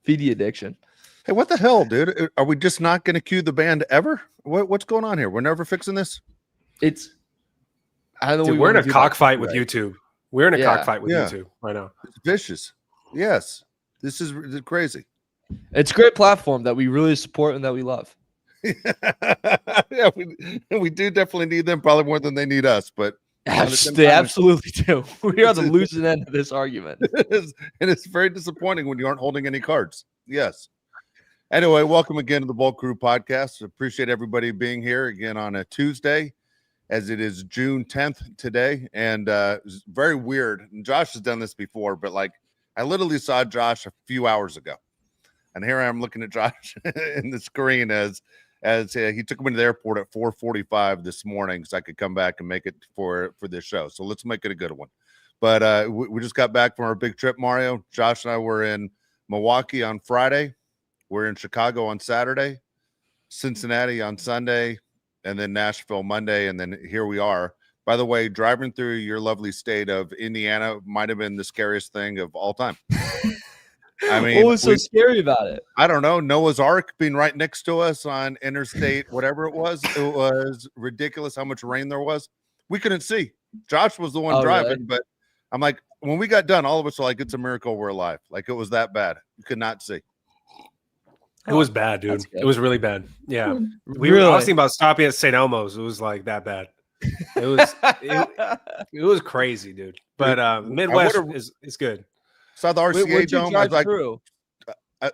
Feed the addiction. Hey, what the hell, dude? Are we just not going to cue the band ever? What's going on here? We're never fixing this? I don't know. Dude, we're in a cockfight with YouTube. We're in a cockfight with YouTube right now. It's vicious. Yes. This is crazy. It's a great platform that we really support and that we love. Yeah, we do definitely need them probably more than they need us, but they absolutely do. We are the losing end of this argument. And it's very disappointing when you aren't holding any cards. Yes. Anyway, welcome again to the Bulk Crew podcast. Appreciate everybody being here again on a Tuesday, as it is June 10th today. And it's very weird. And Josh has done this before, but like I literally saw Josh a few hours ago. And here I am looking at Josh in the screen as he took me to the airport at 4:45 this morning so I could come back and make it for this show. So let's make it a good one. But we just got back from our big trip, Mario. Josh and I were in Milwaukee on Friday. We're in Chicago on Saturday, Cincinnati on Sunday, and then Nashville Monday. And then here we are. By the way, driving through your lovely state of Indiana might have been the scariest thing of all time. I mean, what was so scary about it? I don't know. Noah's Ark being right next to us on interstate, whatever it was. It was ridiculous how much rain there was. We couldn't see. Josh was the one driving, really? But I'm like, when we got done, all of us were like, it's a miracle we're alive. Like, it was that bad. You could not see. It was bad, dude. It was really bad. Yeah. I was thinking about stopping at St. Elmo's. It was like that bad. It was crazy, dude. But Midwest is good. Saw the RCA Dome. I was like,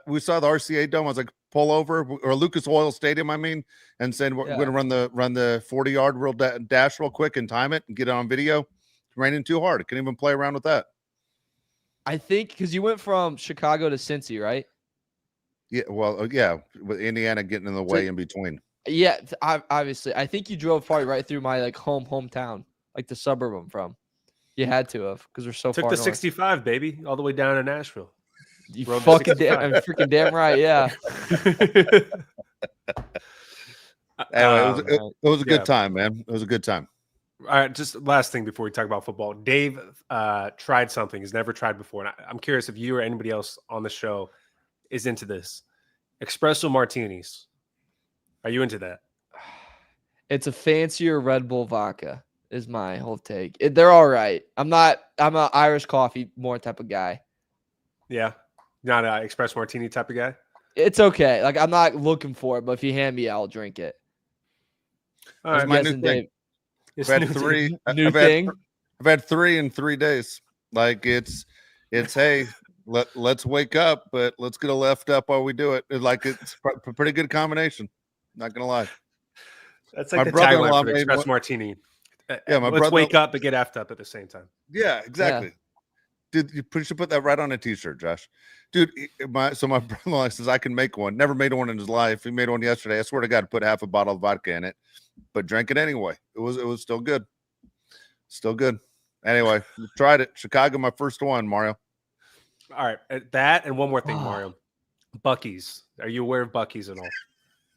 we saw the RCA Dome. I was like, pull over, or Lucas Oil Stadium, I mean, and saying we're going to run the 40-yard real dash real quick and time it and get it on video. It's raining too hard. I couldn't even play around with that. I think because you went from Chicago to Cincy, right? Yeah, well, yeah, with Indiana getting in the way in between. Yeah, obviously. I think you drove probably right through my like hometown, like the suburb I'm from. You had to have because we're so far. Took the 65, baby, all the way down to Nashville. You fucking freaking damn right, yeah. It was a good time, man. It was a good time. All right, just last thing before we talk about football. Dave tried something he's never tried before, and I'm curious if you or anybody else on the show is into this. Espresso martinis. Are you into that? It's a fancier Red Bull vodka. Is my whole take. They're all right. I'm an Irish coffee more type of guy. Yeah. Not an espresso martini type of guy? It's okay. Like, I'm not looking for it, but if you hand me, I'll drink it. All right, my new thing. I've had three. I've had 3 in 3 days. Like, it's hey, let's wake up, but let's get a left up while we do it. It's a pretty good combination. Not gonna lie. That's like the tagline for the espresso martini. Yeah, let's wake up and get effed up at the same time. Yeah, exactly. Yeah. Dude, you should put that right on a t-shirt, Josh. Dude, my brother-in-law says I can make one. Never made one in his life. He made one yesterday. I swear to God, put half a bottle of vodka in it, but drank it anyway. It was still good. Still good. Anyway, tried it. Chicago, my first one, Mario. All right, that and one more thing, Mario. Buc-ee's. Are you aware of Buc-ee's at all?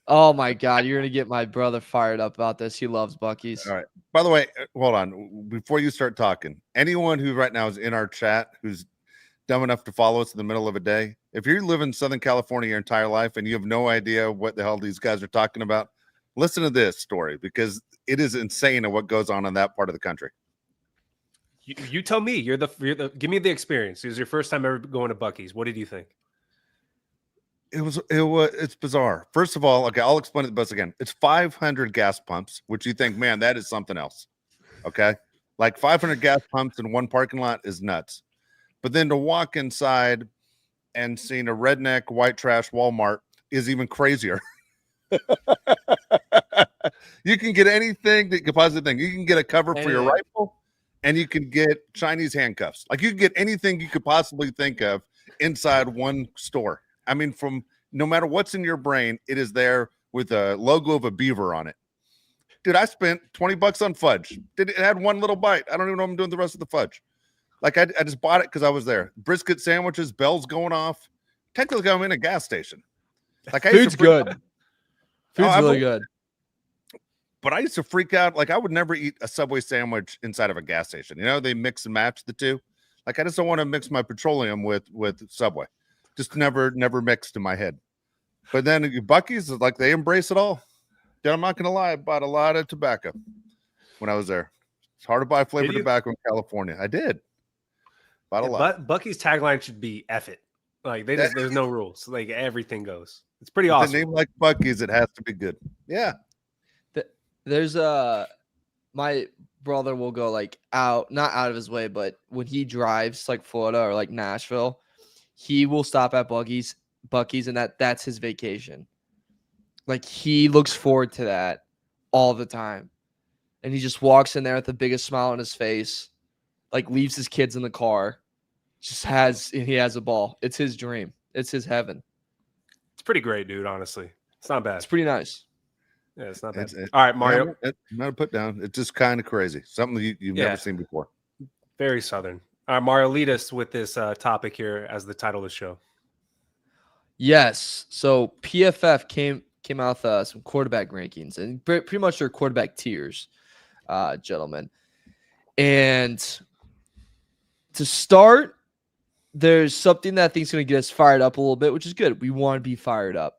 Oh my God, you're gonna get my brother fired up about this. He loves Buc-ee's. All right. By the way, hold on. Before you start talking, anyone who right now is in our chat who's dumb enough to follow us in the middle of a day, if you live in Southern California your entire life and you have no idea what the hell these guys are talking about, listen to this story because it is insane at what goes on in that part of the country. You tell me. You're the give me the experience. It was your first time ever going to Buc-ee's. What did you think? It's bizarre. First of all, okay, I'll explain it the best again. It's 500 gas pumps, which you think, man, that is something else. Okay. Like 500 gas pumps in one parking lot is nuts. But then to walk inside and seeing a redneck white trash Walmart is even crazier. You can get anything that you could possibly think. You can get a cover for your rifle and you can get Chinese handcuffs. Like you can get anything you could possibly think of inside one store. I mean, from no matter what's in your brain, it is there with a logo of a beaver on it. Dude, I spent $20 on fudge. It had one little bite. I don't even know what I'm doing the rest of the fudge. Like I just bought it because I was there. Brisket sandwiches, bells going off. Technically, I'm in a gas station. Like food's good. Food's really good. But I used to freak out. Like I would never eat a Subway sandwich inside of a gas station. You know, they mix and match the two. Like I just don't want to mix my petroleum with Subway. Just never mixed in my head. But then Buc-ee's is like they embrace it all. I'm not gonna lie, I bought a lot of tobacco when I was there. It's hard to buy flavored tobacco in California. I did. Bought a lot. But Buc-ee's tagline should be "F it." Like there's no rules. Like everything goes. It's pretty awesome. The name like Buc-ee's, it has to be good. Yeah. There's my brother will go like not out of his way, but when he drives like Florida or like Nashville, he will stop at Buc-ee's, and that's his vacation. Like he looks forward to that all the time. And he just walks in there with the biggest smile on his face, like leaves his kids in the car, he has a ball. It's his dream. It's his heaven. It's pretty great, dude, honestly. It's not bad. It's pretty nice. Yeah, it's not bad. All right, Mario. It's not a put down. It's just kind of crazy. Something you've never seen before. Very Southern. All right, Mario, lead us with this topic here as the title of the show. Yes. So PFF came out with some quarterback rankings and pretty much their quarterback tiers, gentlemen. And to start, there's something that I think is going to get us fired up a little bit, which is good. We want to be fired up.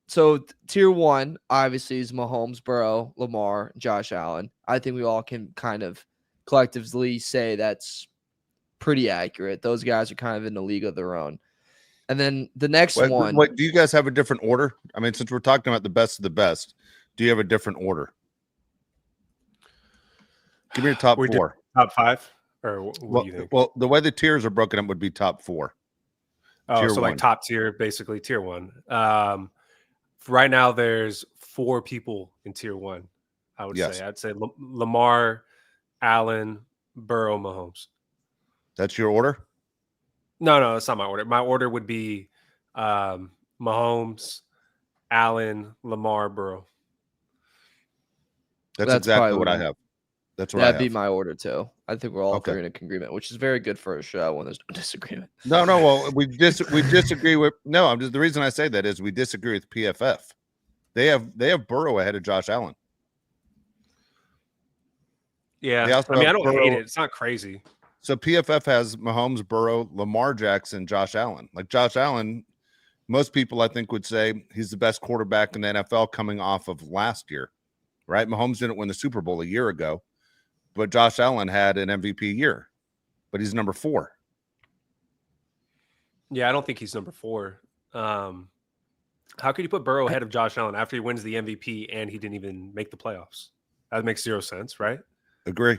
So tier 1, obviously, is Mahomes, Burrow, Lamar, Josh Allen. I think we all can kind of collectively say that's pretty accurate. Those guys are kind of in a league of their own. And then the next one. Wait, do you guys have a different order? I mean, since we're talking about the best of the best, do you have a different order? Give me your top 4. Top 5? Or what do you think? Well, the way the tiers are broken up would be top 4. Oh, tier so 1. Like top tier, basically tier 1. Right now, there's 4 people in tier 1, I would say. I'd say Lamar, Allen, Burrow, Mahomes. That's your order? No, that's not my order. My order would be Mahomes, Allen, Lamar, Burrow. That's exactly what I have. That's what that'd be my order too. I think we're all three in agreement, which is very good for a show when there's no disagreement. No. Well, we disagree with the reason I say that is we disagree with PFF. They have Burrow ahead of Josh Allen. Yeah, I don't hate it. It's not crazy. So PFF has Mahomes, Burrow, Lamar Jackson, Josh Allen. Like Josh Allen, most people I think would say he's the best quarterback in the NFL coming off of last year, right? Mahomes didn't win the Super Bowl a year ago, but Josh Allen had an MVP year, but he's number 4. Yeah, I don't think he's number 4. How could you put Burrow ahead of Josh Allen after he wins the MVP and he didn't even make the playoffs? That makes 0 sense, right? Agree.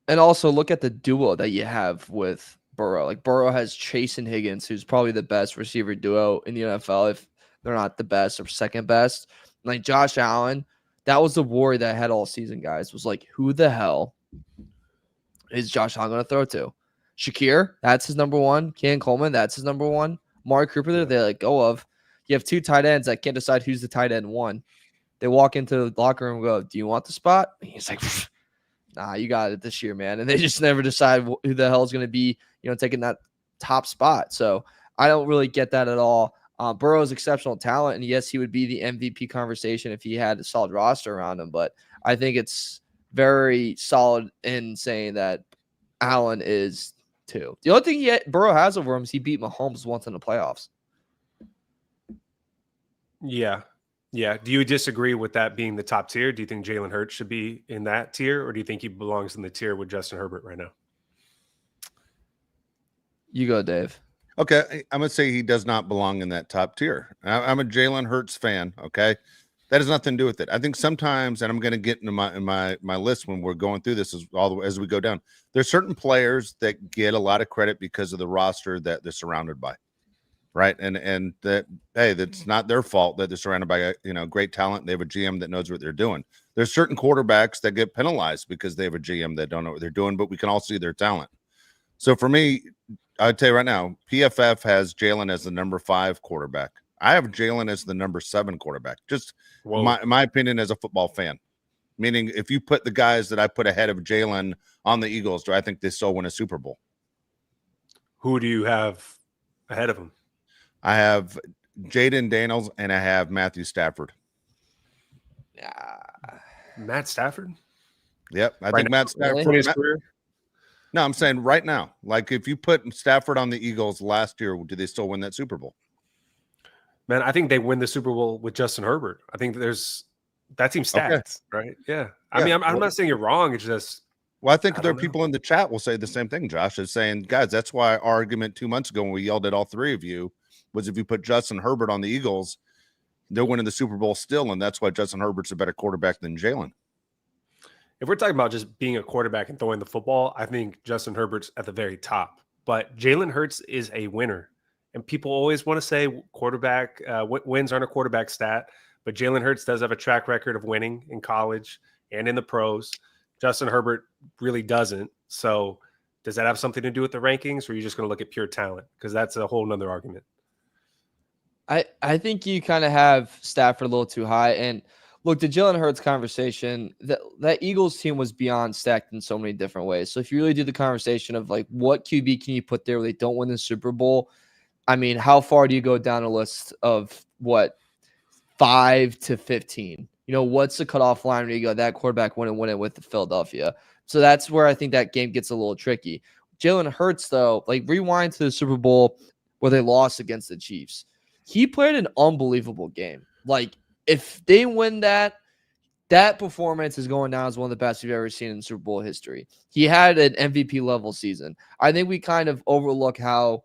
And also look at the duo that you have with Burrow. Like Burrow has Chase and Higgins, who's probably the best receiver duo in the NFL, if they're not the best or second best. Like Josh Allen, that was the worry that I had all season, guys, was like, who the hell is Josh Allen going to throw to? Shakir, that's his number 1. Ken Coleman, that's his number 1. Mark Cooper, they let go of. You have 2 tight ends that can't decide who's the tight end 1. They walk into the locker room and go, do you want the spot? And he's like, nah, you got it this year, man. And they just never decide who the hell is going to be, taking that top spot. So I don't really get that at all. Burrow is exceptional talent, and yes, he would be the MVP conversation if he had a solid roster around him. But I think it's very solid in saying that Allen is 2. The only thing Burrow has over him is he beat Mahomes once in the playoffs. Yeah. Yeah. Do you disagree with that being the top tier? Do you think Jalen Hurts should be in that tier, or do you think he belongs in the tier with Justin Herbert right now? You go, Dave. Okay, I'm going to say he does not belong in that top tier. I'm a Jalen Hurts fan, okay? That has nothing to do with it. I think sometimes, and I'm going to get into my list when we're going through this as we go down, there's certain players that get a lot of credit because of the roster that they're surrounded by, right? And that, hey, that's not their fault that they're surrounded by great talent. They have a GM that knows what they're doing. There's certain quarterbacks that get penalized because they have a GM that don't know what they're doing, but we can all see their talent. So for me, I'd tell you right now, PFF has Jalen as the number 5 quarterback. I have Jalen as the number 7 quarterback. Just my opinion as a football fan. Meaning, if you put the guys that I put ahead of Jalen on the Eagles, do I think they still win a Super Bowl? Who do you have ahead of him? I have Jaden Daniels and I have Matthew Stafford. Matt Stafford? Yep, I think Matt Stafford. His career? No, I'm saying right now. Like if you put Stafford on the Eagles last year, do they still win that Super Bowl? Man, I think they win the Super Bowl with Justin Herbert. I think that team Okay. stats, right? Yeah. I Yeah. mean, I'm not saying you're wrong. It's just, Well, I think I there are don't know. people in the chat will say the same thing, Josh, is saying, guys, that's why our argument 2 months ago when we yelled at all three of you was if you put Justin Herbert on the Eagles, they're winning the Super Bowl still, and that's why Justin Herbert's a better quarterback than Jalen. If we're talking about just being a quarterback and throwing the football, I think Justin Herbert's at the very top. But Jalen Hurts is a winner. And people always want to say quarterback wins aren't a quarterback stat. But Jalen Hurts does have a track record of winning in college and in the pros. Justin Herbert really doesn't. So does that have something to do with the rankings, or are you just going to look at pure talent? Because that's a whole nother argument. I think you kind of have Stafford a little too high. And look, the Jalen Hurts conversation, that Eagles team was beyond stacked in so many different ways. So if you really do the conversation of like what QB can you put there where they don't win the Super Bowl, I mean, how far do you go down a list of what 5 to 15? You know, what's the cutoff line where you go that quarterback wouldn't win it with Philadelphia? So that's where I think that game gets a little tricky. Jalen Hurts, though, like rewind to the Super Bowl where they lost against the Chiefs. He played an unbelievable game. Like, if they win that performance is going down as one of the best we've ever seen in Super Bowl history. He had an MVP level season. I think we kind of overlook how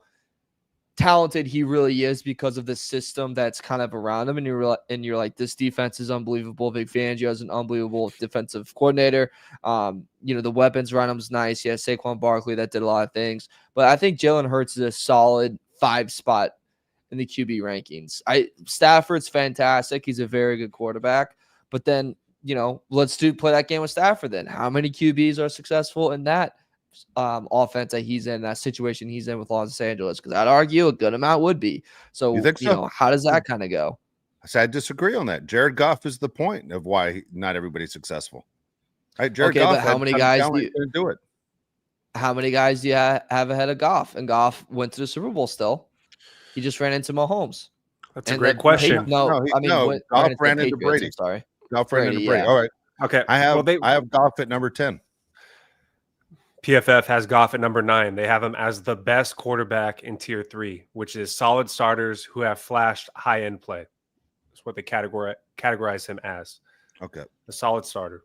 talented he really is because of the system that's kind of around him. And you're like, this defense is unbelievable. Vic Fangio is an unbelievable defensive coordinator. The weapons around him is nice. Yeah, Saquon Barkley, that did a lot of things. But I think Jalen Hurts is a solid 5 spot in the QB rankings. Stafford's fantastic. He's a very good quarterback. But then, let's play that game with Stafford then. How many QBs are successful in that offense that he's in, that situation he's in with Los Angeles? Because I'd argue a good amount would be. So, You think so? How does that kind of go? I disagree on that. Jared Goff is the point of why not everybody's successful. Right? Jared Okay, Goff but how many guys do it? How many guys do you have ahead of Goff? And Goff went to the Super Bowl still. He just ran into Mahomes. That's a great question. Goff ran into Brady. I'm sorry. Goff ran into Brady. Yeah. All right. Okay. I have Goff at number 10. PFF has Goff at number 9. They have him as the best quarterback in tier 3, which is solid starters who have flashed high-end play. That's what they categorize him as. Okay. A solid starter.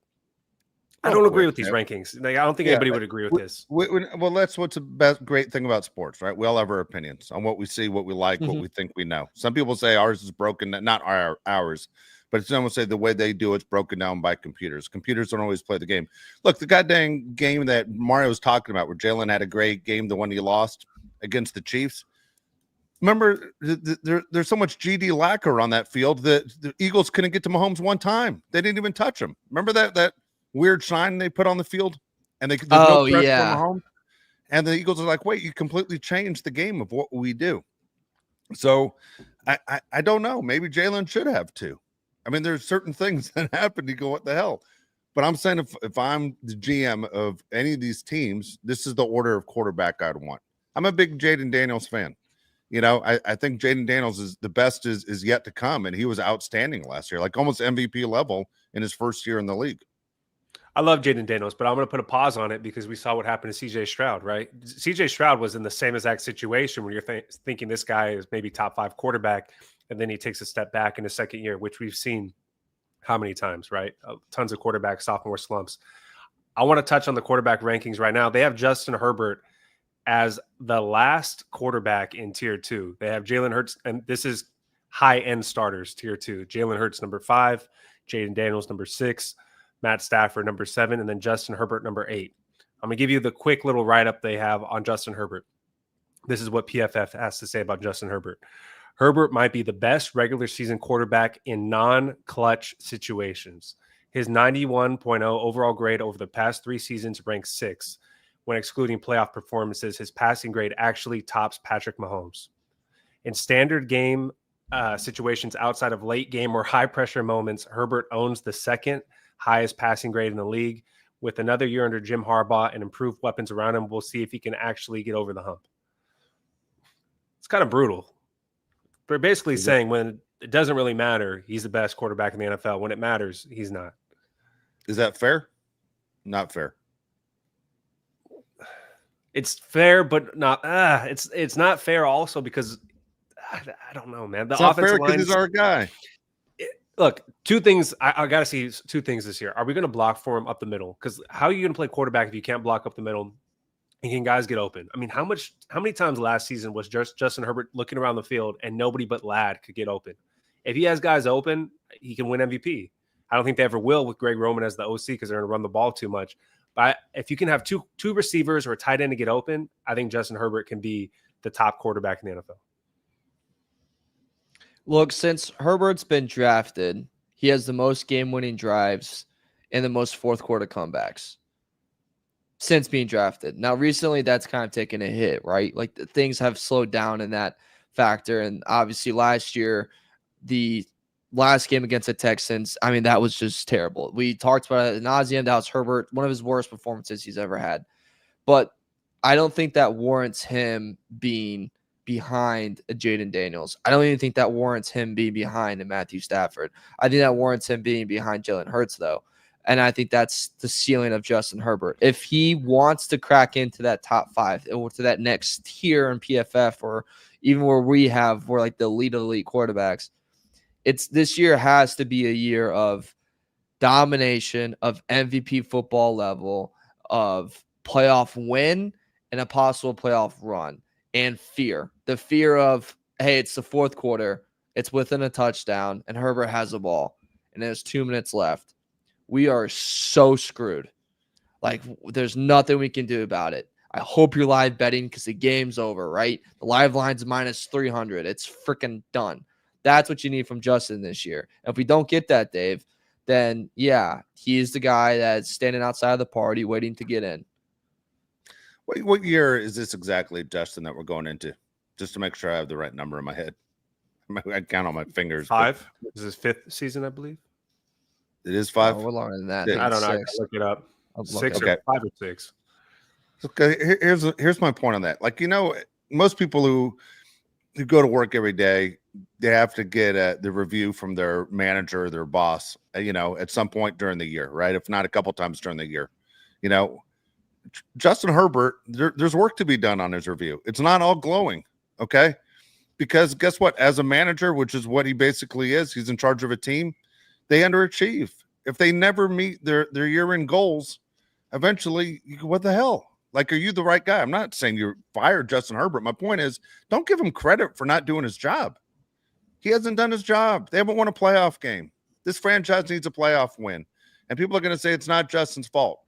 I don't agree with these rankings. I don't think anybody would agree with this. Well, that's what's the great thing about sports, right? We all have our opinions on what we see, what we like, what we think we know. Some people say ours is broken, not ours, but some will say the way they do it's broken down by computers. Computers don't always play the game. Look, the goddamn game that Mario was talking about where Jalen had a great game, the one he lost against the Chiefs. Remember, there's so much GD lacquer on that field that the Eagles couldn't get to Mahomes one time. They didn't even touch him. Remember that weird sign they put on the field? And there's no pressure on Mahomes. And the Eagles are like, wait, you completely changed the game of what we do. So I don't know. Maybe Jalen should have too. I mean, there's certain things that happen. You go, what the hell? But I'm saying if I'm the GM of any of these teams, this is the order of quarterback I'd want. I'm a big Jaden Daniels fan. I think Jaden Daniels is the best is yet to come, and he was outstanding last year, like almost MVP level in his first year in the league. I love Jaden Daniels, but I'm going to put a pause on it because we saw what happened to CJ Stroud, right? CJ Stroud was in the same exact situation where you're thinking this guy is maybe top 5 quarterback, and then he takes a step back in his second year, which we've seen how many times, right? Tons of quarterback sophomore slumps. I want to touch on the quarterback rankings right now. They have Justin Herbert as the last quarterback in tier 2. They have Jalen Hurts, and this is high-end starters, tier 2. Jalen Hurts, number 5, Jaden Daniels, number 6, Matt Stafford, number 7, and then Justin Herbert, number 8. I'm going to give you the quick little write-up they have on Justin Herbert. This is what PFF has to say about Justin Herbert. Herbert might be the best regular season quarterback in non-clutch situations. His 91.0 overall grade over the past 3 seasons ranks 6th. When excluding playoff performances, his passing grade actually tops Patrick Mahomes. In standard game situations outside of late game or high pressure moments, Herbert owns the 2nd highest passing grade in the league. With another year under Jim Harbaugh and improved weapons around him, we'll see if he can actually get over the hump. It's kind of brutal. They're basically saying when it doesn't really matter, he's the best quarterback in the NFL. When it matters, he's not. Is that fair? Not fair. It's fair, but not. It's not fair also because I don't know, man. The It's not offensive fair because line. he's our guy. Look, two things. I got to see two things this year. Are we going to block for him up the middle? Because how are you going to play quarterback if you can't block up the middle? And can guys get open? I mean, how many times last season was just Justin Herbert looking around the field and nobody but Ladd could get open? If he has guys open, he can win MVP. I don't think they ever will with Greg Roman as the OC because they're going to run the ball too much. But if you can have two receivers or a tight end to get open, I think Justin Herbert can be the top quarterback in the NFL. Look, since Herbert's been drafted, he has the most game-winning drives and the most fourth-quarter comebacks since being drafted. Now, recently, that's kind of taken a hit, right? Like, things have slowed down in that factor. And obviously, last year, the last game against the Texans, I mean, that was just terrible. We talked about it ad nauseum. That was Herbert, one of his worst performances he's ever had. But I don't think that warrants him being behind a Jaden Daniels. I don't even think that warrants him being behind a Matthew Stafford. I think that warrants him being behind Jalen Hurts, though. And I think that's the ceiling of Justin Herbert. If he wants to crack into that top 5 or to that next tier in PFF or even where we're like the elite quarterbacks, this year has to be a year of domination, of MVP football level, of playoff win and a possible playoff run, and fear. The fear of, hey, it's the fourth quarter, it's within a touchdown, and Herbert has the ball, and there's 2 minutes left. We are so screwed. Like, there's nothing we can do about it. I hope you're live betting because the game's over, right? The live line's minus 300. It's freaking done. That's what you need from Justin this year. If we don't get that, Dave, then, yeah, he is the guy that's standing outside of the party waiting to get in. What year is this exactly, Justin, that we're going into? Just to make sure I have the right number in my head. I count on my fingers. 5. This is his 5th season, I believe. It is 5. Oh, we're longer than that. I don't know. I 6. can look it up. 6 okay. or 5 or 6. Okay, here's my point on that. Like, most people who go to work every day, they have to get the review from their manager or their boss, at some point during the year, right? If not a couple times during the year. Justin Herbert, there's work to be done on his review. It's not all glowing, okay? Because guess what? As a manager, which is what he basically is, he's in charge of a team, they underachieve. If they never meet their year-end goals, eventually, what the hell? Like, are you the right guy? I'm not saying you fired Justin Herbert. My point is, don't give him credit for not doing his job. He hasn't done his job. They haven't won a playoff game. This franchise needs a playoff win. And people are going to say it's not Justin's fault.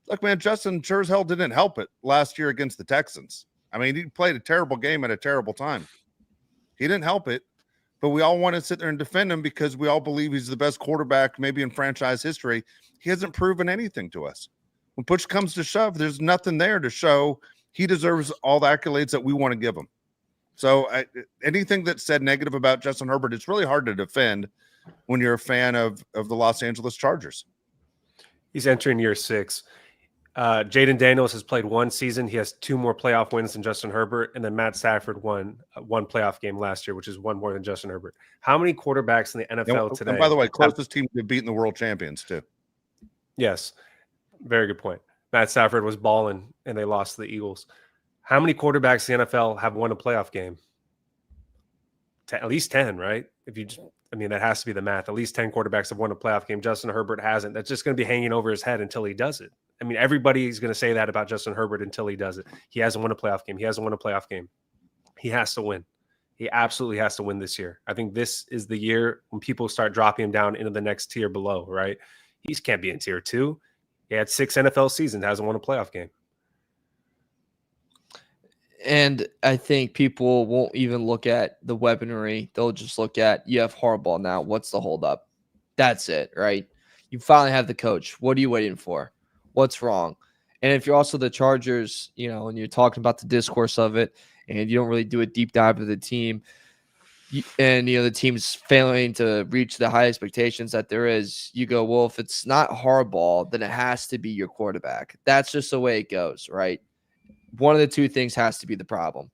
Look, man, Justin sure as hell didn't help it last year against the Texans. I mean, he played a terrible game at a terrible time. He didn't help it, but we all want to sit there and defend him because we all believe he's the best quarterback maybe in franchise history. He hasn't proven anything to us. When push comes to shove, there's nothing there to show he deserves all the accolades that we want to give him. So anything that's said negative about Justin Herbert, it's really hard to defend when you're a fan of the Los Angeles Chargers. He's entering year 6. Jaden Daniels has played 1 season. He has 2 more playoff wins than Justin Herbert. And then Matt Stafford won 1 playoff game last year, which is 1 more than Justin Herbert. How many quarterbacks in the NFL today? And by the way, closest team to beating the world champions too. Yes. Very good point. Matt Stafford was balling and they lost to the Eagles. How many quarterbacks in the NFL have won a playoff game? At least 10, right? That has to be the math. At least 10 quarterbacks have won a playoff game. Justin Herbert hasn't. That's just going to be hanging over his head until he does it. I mean, everybody's going to say that about Justin Herbert until he does it. He hasn't won a playoff game. He hasn't won a playoff game. He has to win. He absolutely has to win this year. I think this is the year when people start dropping him down into the next tier below, right? He can't be in tier 2. He had 6 NFL seasons, hasn't won a playoff game. And I think people won't even look at the weaponry. They'll just look at, you have Harbaugh now. What's the holdup? That's it, right? You finally have the coach. What are you waiting for? What's wrong? And if you're also the Chargers, and you're talking about the discourse of it, and you don't really do a deep dive of the team, and the team's failing to reach the high expectations that there is, you go, well, if it's not Harbaugh, then it has to be your quarterback. That's just the way it goes, right? One of the two things has to be the problem.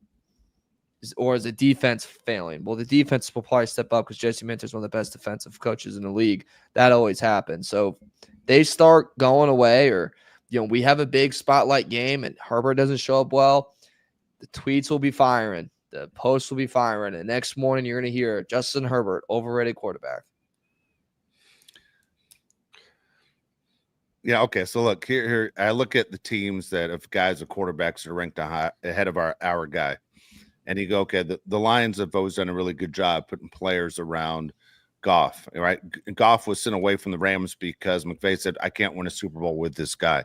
Or is the defense failing? Well, the defense will probably step up because Jesse Minter is one of the best defensive coaches in the league. That always happens. So they start going away, or we have a big spotlight game and Herbert doesn't show up well, the tweets will be firing. The posts will be firing. And next morning, you're going to hear Justin Herbert, overrated quarterback. Yeah, okay. So look, here I look at the teams that have guys or quarterbacks that are ranked ahead of our guy. And you go, okay, the Lions have always done a really good job putting players around Goff, right? Goff was sent away from the Rams because McVay said, I can't win a Super Bowl with this guy.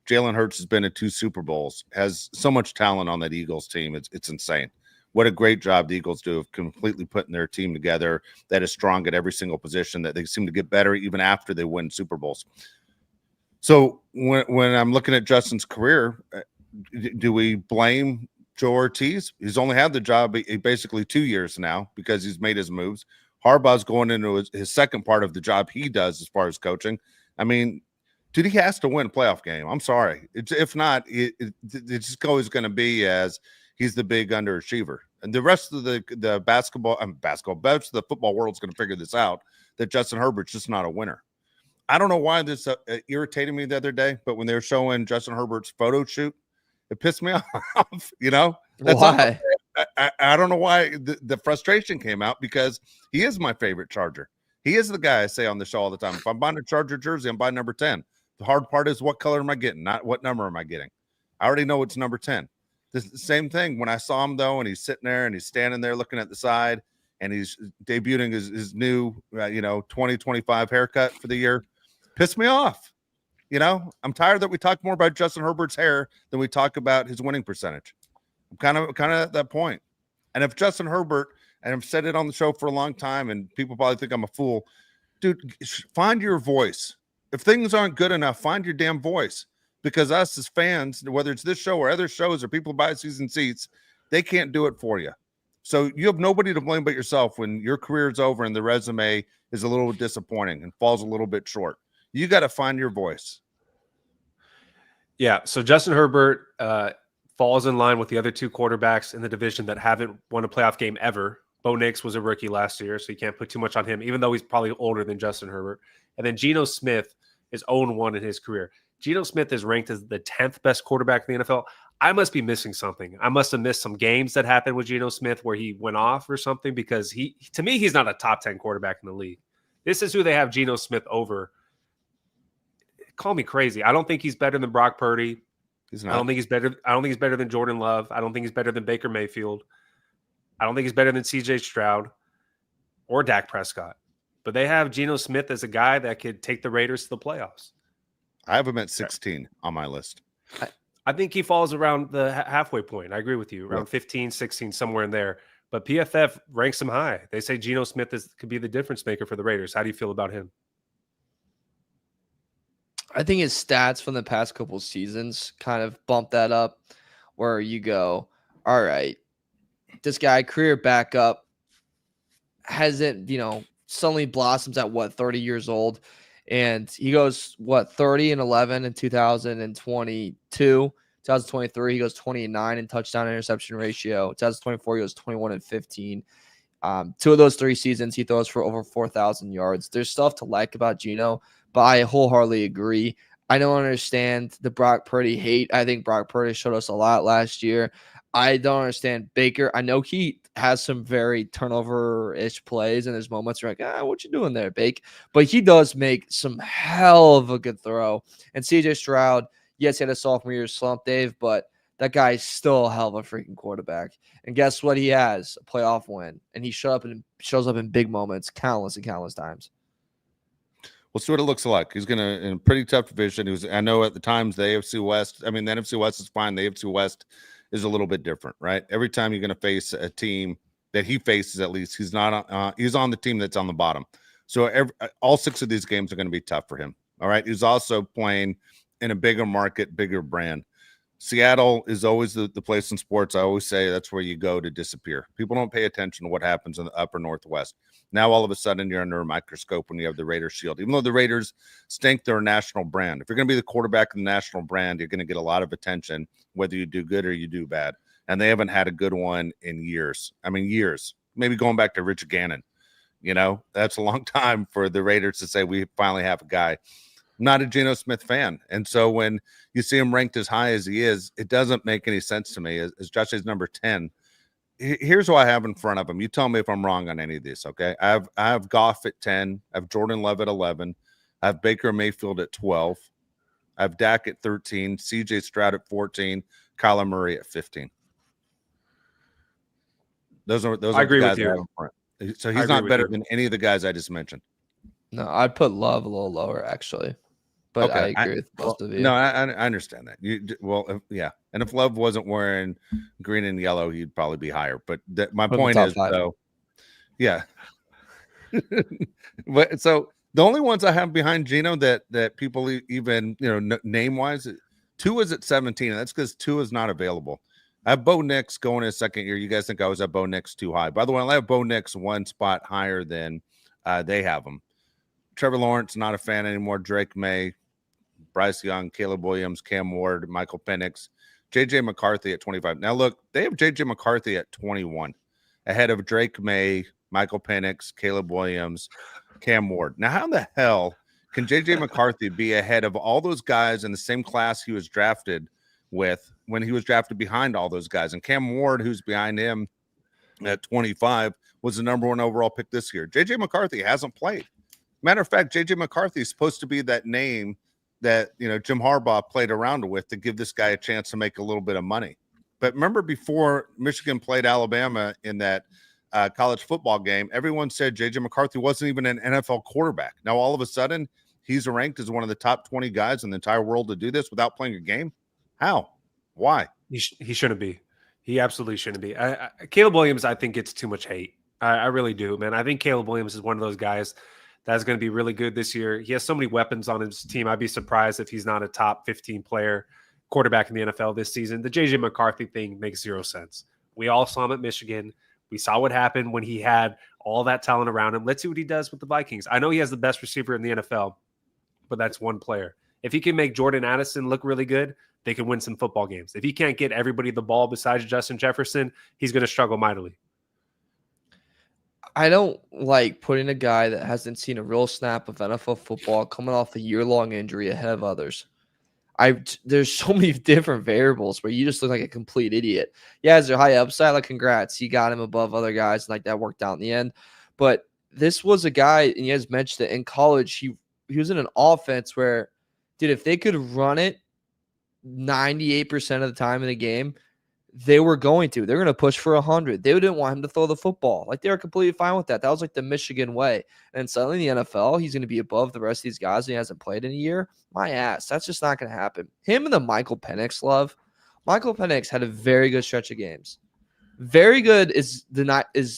Jalen Hurts has been in 2 Super Bowls, has so much talent on that Eagles team. It's insane. What a great job the Eagles do of completely putting their team together that is strong at every single position, that they seem to get better even after they win Super Bowls. So when I'm looking at Justin's career, do we blame Joe Ortiz? He's only had the job basically 2 years now because he's made his moves. Harbaugh's going into his second part of the job he does as far as coaching. I mean, dude, he has to win a playoff game. I'm sorry. If not, it's just always going to be as he's the big underachiever. And the rest of the basketball, best of the football world's going to figure this out, that Justin Herbert's just not a winner. I don't know why this irritated me the other day, but when they were showing Justin Herbert's photo shoot, it pissed me off, That's why? I don't know why the frustration came out, because he is my favorite Charger. He is the guy I say on the show all the time. If I'm buying a Charger jersey, I'm buying number 10. The hard part is what color am I getting, not what number am I getting. I already know it's number 10. The same thing when I saw him, though, and he's sitting there and he's standing there looking at the side and he's debuting his new, 2025 haircut for the year. Pissed me off. I'm tired that we talk more about Justin Herbert's hair than we talk about his winning percentage. I'm kind of at that point. And if Justin Herbert, and I've said it on the show for a long time, and people probably think I'm a fool, dude, find your voice. If things aren't good enough, find your damn voice. Because us as fans, whether it's this show or other shows or people who buy season seats, they can't do it for you. So you have nobody to blame but yourself when your career is over and the resume is a little disappointing and falls a little bit short. You got to find your voice. Yeah, so Justin Herbert falls in line with the other 2 quarterbacks in the division that haven't won a playoff game ever. Bo Nix was a rookie last year, so you can't put too much on him, even though he's probably older than Justin Herbert. And then Geno Smith is 0-1 in his career. Geno Smith is ranked as the 10th best quarterback in the NFL. I must be missing something. I must have missed some games that happened with Geno Smith where he went off or something, because to me, he's not a top 10 quarterback in the league. This is who they have Geno Smith over. Call me crazy. I don't think he's better than Brock Purdy. He's not. I don't think he's better than Jordan Love. I don't think he's better than Baker Mayfield. I don't think he's better than CJ Stroud or Dak Prescott. But they have Geno Smith as a guy that could take the Raiders to the playoffs. I have him at 16 on my list. I think he falls around the halfway point. I agree with you, around 15, 16, somewhere in there. But PFF ranks him high. They say Geno Smith could be the difference maker for the Raiders. How do you feel about him? I think his stats from the past couple seasons kind of bump that up, where you go, all right, this guy, career backup, hasn't, suddenly blossoms at 30 years old. And he goes, 30-11 in 2022, 2023, he goes 20-9 in touchdown interception ratio. 2024, he goes 21-15. 2 of those 3 seasons, he throws for over 4,000 yards. There's stuff to like about Geno, but I wholeheartedly agree. I don't understand the Brock Purdy hate. I think Brock Purdy showed us a lot last year. I don't understand Baker. I know he has some very turnover-ish plays, and there's moments where you're like, what you doing there, Bake? But he does make some hell of a good throw. And CJ Stroud, yes, he had a sophomore year slump, Dave, but that guy is still a hell of a freaking quarterback. And guess what? He has a playoff win, and he shows up in big moments countless and countless times. We'll see what it looks like. He's going to, in a pretty tough division. I know at the times the AFC West, the NFC West is fine. The AFC West is a little bit different, right? Every time you're going to face a team that he faces, at least he's not, he's on the team that's on the bottom. So all 6 of these games are going to be tough for him. All right. He's also playing in a bigger market, bigger brand. Seattle is always the place in sports. I always say that's where you go to disappear. People don't pay attention to what happens in the upper Northwest. Now, all of a sudden, you're under a microscope when you have the Raiders shield. Even though the Raiders stink, they're a national brand. If you're going to be the quarterback of the national brand, you're going to get a lot of attention, whether you do good or you do bad. And they haven't had a good one in years. Years. Maybe going back to Rich Gannon. That's a long time for the Raiders to say we finally have a guy. not a Geno Smith fan. And so when you see him ranked as high as he is, it doesn't make any sense to me. As Josh says, number 10. Here's what I have in front of him. You tell me if I'm wrong on any of these, okay? I have Goff at 10. I have Jordan Love at 11. I have Baker Mayfield at 12. I have Dak at 13. CJ Stroud at 14. Kyler Murray at 15. Those are I agree the guys with you. I have in front. So he's not better than any of the guys I just mentioned. No, I'd put Love a little lower actually, but Okay, I agree with most of you. No, I understand that. Yeah, and if Love wasn't wearing green and yellow, he'd probably be higher. But my point is, though, yeah. But so the only ones I have behind Geno that people even name wise, Tua's at 17, and that's because Tua's not available. I have Bo Nix going in his second year. You guys think I was at Bo Nix too high? By the way, I have Bo Nix one spot higher than they have him. Trevor Lawrence, not a fan anymore. Drake May, Bryce Young, Caleb Williams, Cam Ward, Michael Penix, J.J. McCarthy at 25. Now, look, they have J.J. McCarthy at 21, ahead of Drake May, Michael Penix, Caleb Williams, Cam Ward. Now, how the hell can J.J. McCarthy be ahead of all those guys in the same class he was drafted with when he was drafted behind all those guys? And Cam Ward, who's behind him at 25, was the number 1 overall pick this year. J.J. McCarthy hasn't played. Matter of fact, J.J. McCarthy is supposed to be that name that Jim Harbaugh played around with to give this guy a chance to make a little bit of money. But remember, before Michigan played Alabama in that college football game, everyone said J.J. McCarthy wasn't even an NFL quarterback. Now, all of a sudden, he's ranked as one of the top 20 guys in the entire world to do this without playing a game. How? Why? He shouldn't be. He absolutely shouldn't be. Caleb Williams, I think, gets too much hate. I really do, man. I think Caleb Williams is one of those guys that's going to be really good this year. He has so many weapons on his team. I'd be surprised if he's not a top 15 player quarterback in the NFL this season. The J.J. McCarthy thing makes zero sense. We all saw him at Michigan. We saw what happened when he had all that talent around him. Let's see what he does with the Vikings. I know he has the best receiver in the NFL, but that's one player. If he can make Jordan Addison look really good, they can win some football games. If he can't get everybody the ball besides Justin Jefferson, he's going to struggle mightily. I don't like putting a guy that hasn't seen a real snap of NFL football coming off a year-long injury ahead of others. There's so many different variables where you just look like a complete idiot. Yeah, is there high upside? Like, congrats. You got him above other guys, and like that worked out in the end. But this was a guy, and you guys mentioned it, in college, he was in an offense where, dude, if they could run it 98% of the time in the game, they were going to. They're going to push for 100. They didn't want him to throw the football. Like, they were completely fine with that. That was like the Michigan way. And suddenly in the NFL, he's going to be above the rest of these guys, and he hasn't played in a year. My ass. That's just not going to happen. Him and the Michael Penix love. Michael Penix had a very good stretch of games. Very good is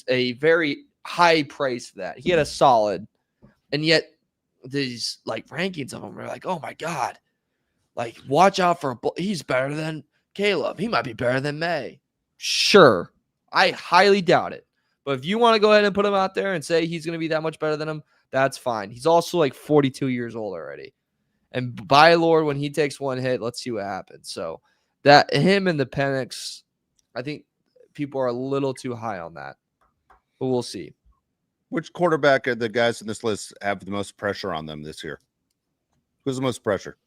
a very high praise for that. He had a solid, and yet these like rankings of him are like, oh my God, like watch out for he's better than Caleb. He might be better than May. Sure. I highly doubt it. But if you want to go ahead and put him out there and say he's going to be that much better than him, that's fine. He's also like 42 years old already. And by Lord, when he takes one hit, let's see what happens. So that him and the Penix, I think people are a little too high on that. But we'll see. Which quarterback are the guys in this list have the most pressure on them this year? Who's the most pressure?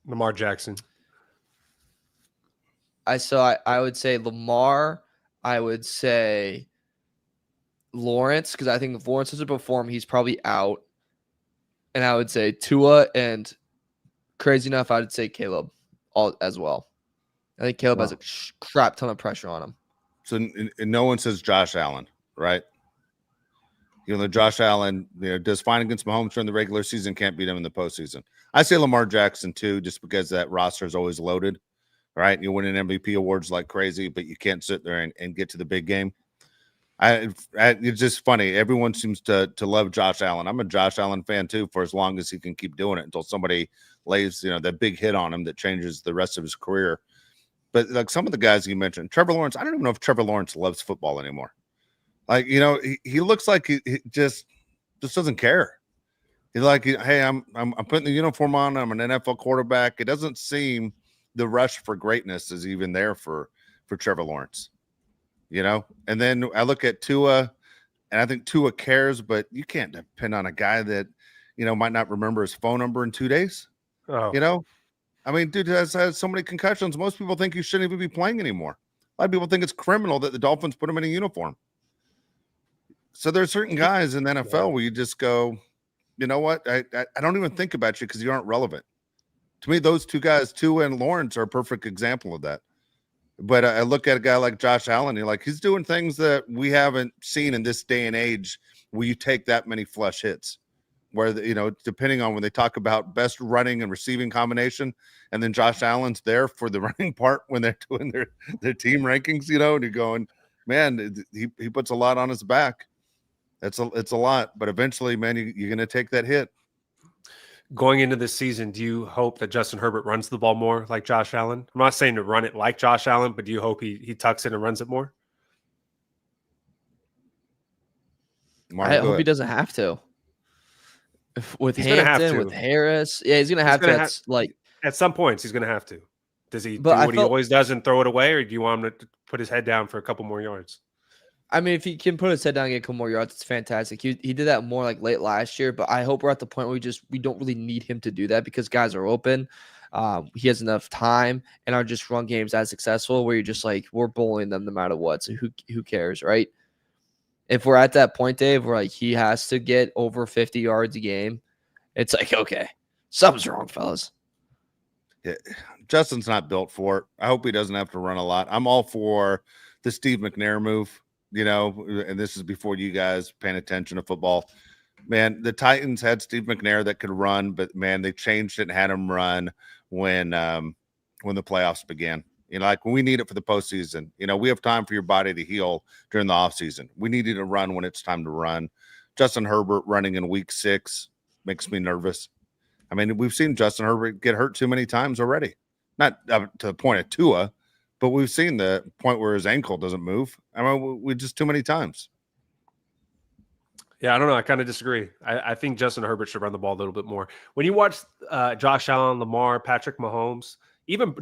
Lamar Jackson. I would say Lamar. I would say Lawrence, because I think if Lawrence doesn't perform, he's probably out. And I would say Tua, and crazy enough, I would say Caleb as well. I think Caleb has a crap ton of pressure on him. So and no one says Josh Allen, right? Josh Allen does fine against Mahomes during the regular season, can't beat him in the postseason. I say Lamar Jackson too, just because that roster is always loaded. Right, you win an MVP awards like crazy, but you can't sit there and get to the big game. It's just funny. Everyone seems to love Josh Allen. I'm a Josh Allen fan too, for as long as he can keep doing it until somebody lays that big hit on him that changes the rest of his career. But like some of the guys you mentioned, Trevor Lawrence, I don't even know if Trevor Lawrence loves football anymore. Like he looks like he just doesn't care. He's like, hey, I'm putting the uniform on. I'm an NFL quarterback. It doesn't seem the rush for greatness is even there for Trevor Lawrence, and then I look at Tua and I think Tua cares, but you can't depend on a guy that, might not remember his phone number in 2 days. Oh, I mean, dude has so many concussions. Most people think he shouldn't even be playing anymore. A lot of people think it's criminal that the Dolphins put him in a uniform. So there's certain guys in the NFL where you just go, you know what? I don't even think about you because you aren't relevant. To me, those two guys, Tua and Lawrence, are a perfect example of that. But I look at a guy like Josh Allen, he's doing things that we haven't seen in this day and age where you take that many flush hits. Where, depending on when they talk about best running and receiving combination, and then Josh Allen's there for the running part when they're doing their team rankings, and you're going, man, he puts a lot on his back. It's a lot, but eventually, man, you're going to take that hit. Going into this season, do you hope that Justin Herbert runs the ball more like Josh Allen? I'm not saying to run it like Josh Allen, but do you hope he tucks it and runs it more? I hope he doesn't have to. With Hampton, with Harris, he's gonna have to. At some points, he's gonna have to. Does he do what he always does and throw it away, or do you want him to put his head down for a couple more yards? I mean, if he can put his head down and get a couple more yards, it's fantastic. He did that more like late last year, but I hope we're at the point where we don't really need him to do that because guys are open. He has enough time, and our just run games as successful where you're just like we're bullying them no matter what. So who cares, right? If we're at that point, Dave, where he has to get over 50 yards a game, it's like, okay, something's wrong, fellas. Yeah, Justin's not built for it. I hope he doesn't have to run a lot. I'm all for the Steve McNair move, and this is before you guys paying attention to football. Man, the Titans had Steve McNair that could run, but, man, they changed it and had him run when the playoffs began. When we need it for the postseason, we have time for your body to heal during the offseason. We need you to run when it's time to run. Justin Herbert running in week 6 makes me nervous. I mean, we've seen Justin Herbert get hurt too many times already. Not to the point of Tua, but we've seen the point where his ankle doesn't move. I mean, we just too many times. Yeah, I don't know. I kind of disagree. I think Justin Herbert should run the ball a little bit more. When you watch Josh Allen, Lamar, Patrick Mahomes, even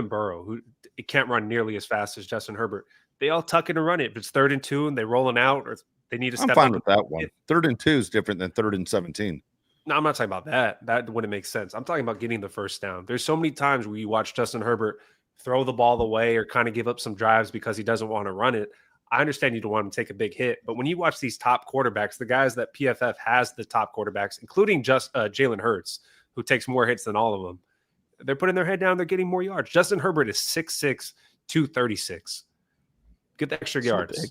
Burrow, who can't run nearly as fast as Justin Herbert, they all tuck in and run it. If it's 3rd and 2 and they're rolling out, or they need to step up. I'm fine with that one. 3rd and 2 is different than 3rd and 17. No, I'm not talking about that. That wouldn't make sense. I'm talking about getting the first down. There's so many times where you watch Justin Herbert throw the ball away or kind of give up some drives because he doesn't want to run it. I understand you don't want him to take a big hit, but when you watch these top quarterbacks, the guys that PFF has the top quarterbacks, including just Jalen Hurts, who takes more hits than all of them, they're putting their head down. They're getting more yards. Justin Herbert is 6'6", 236. Get the extra yards. Big.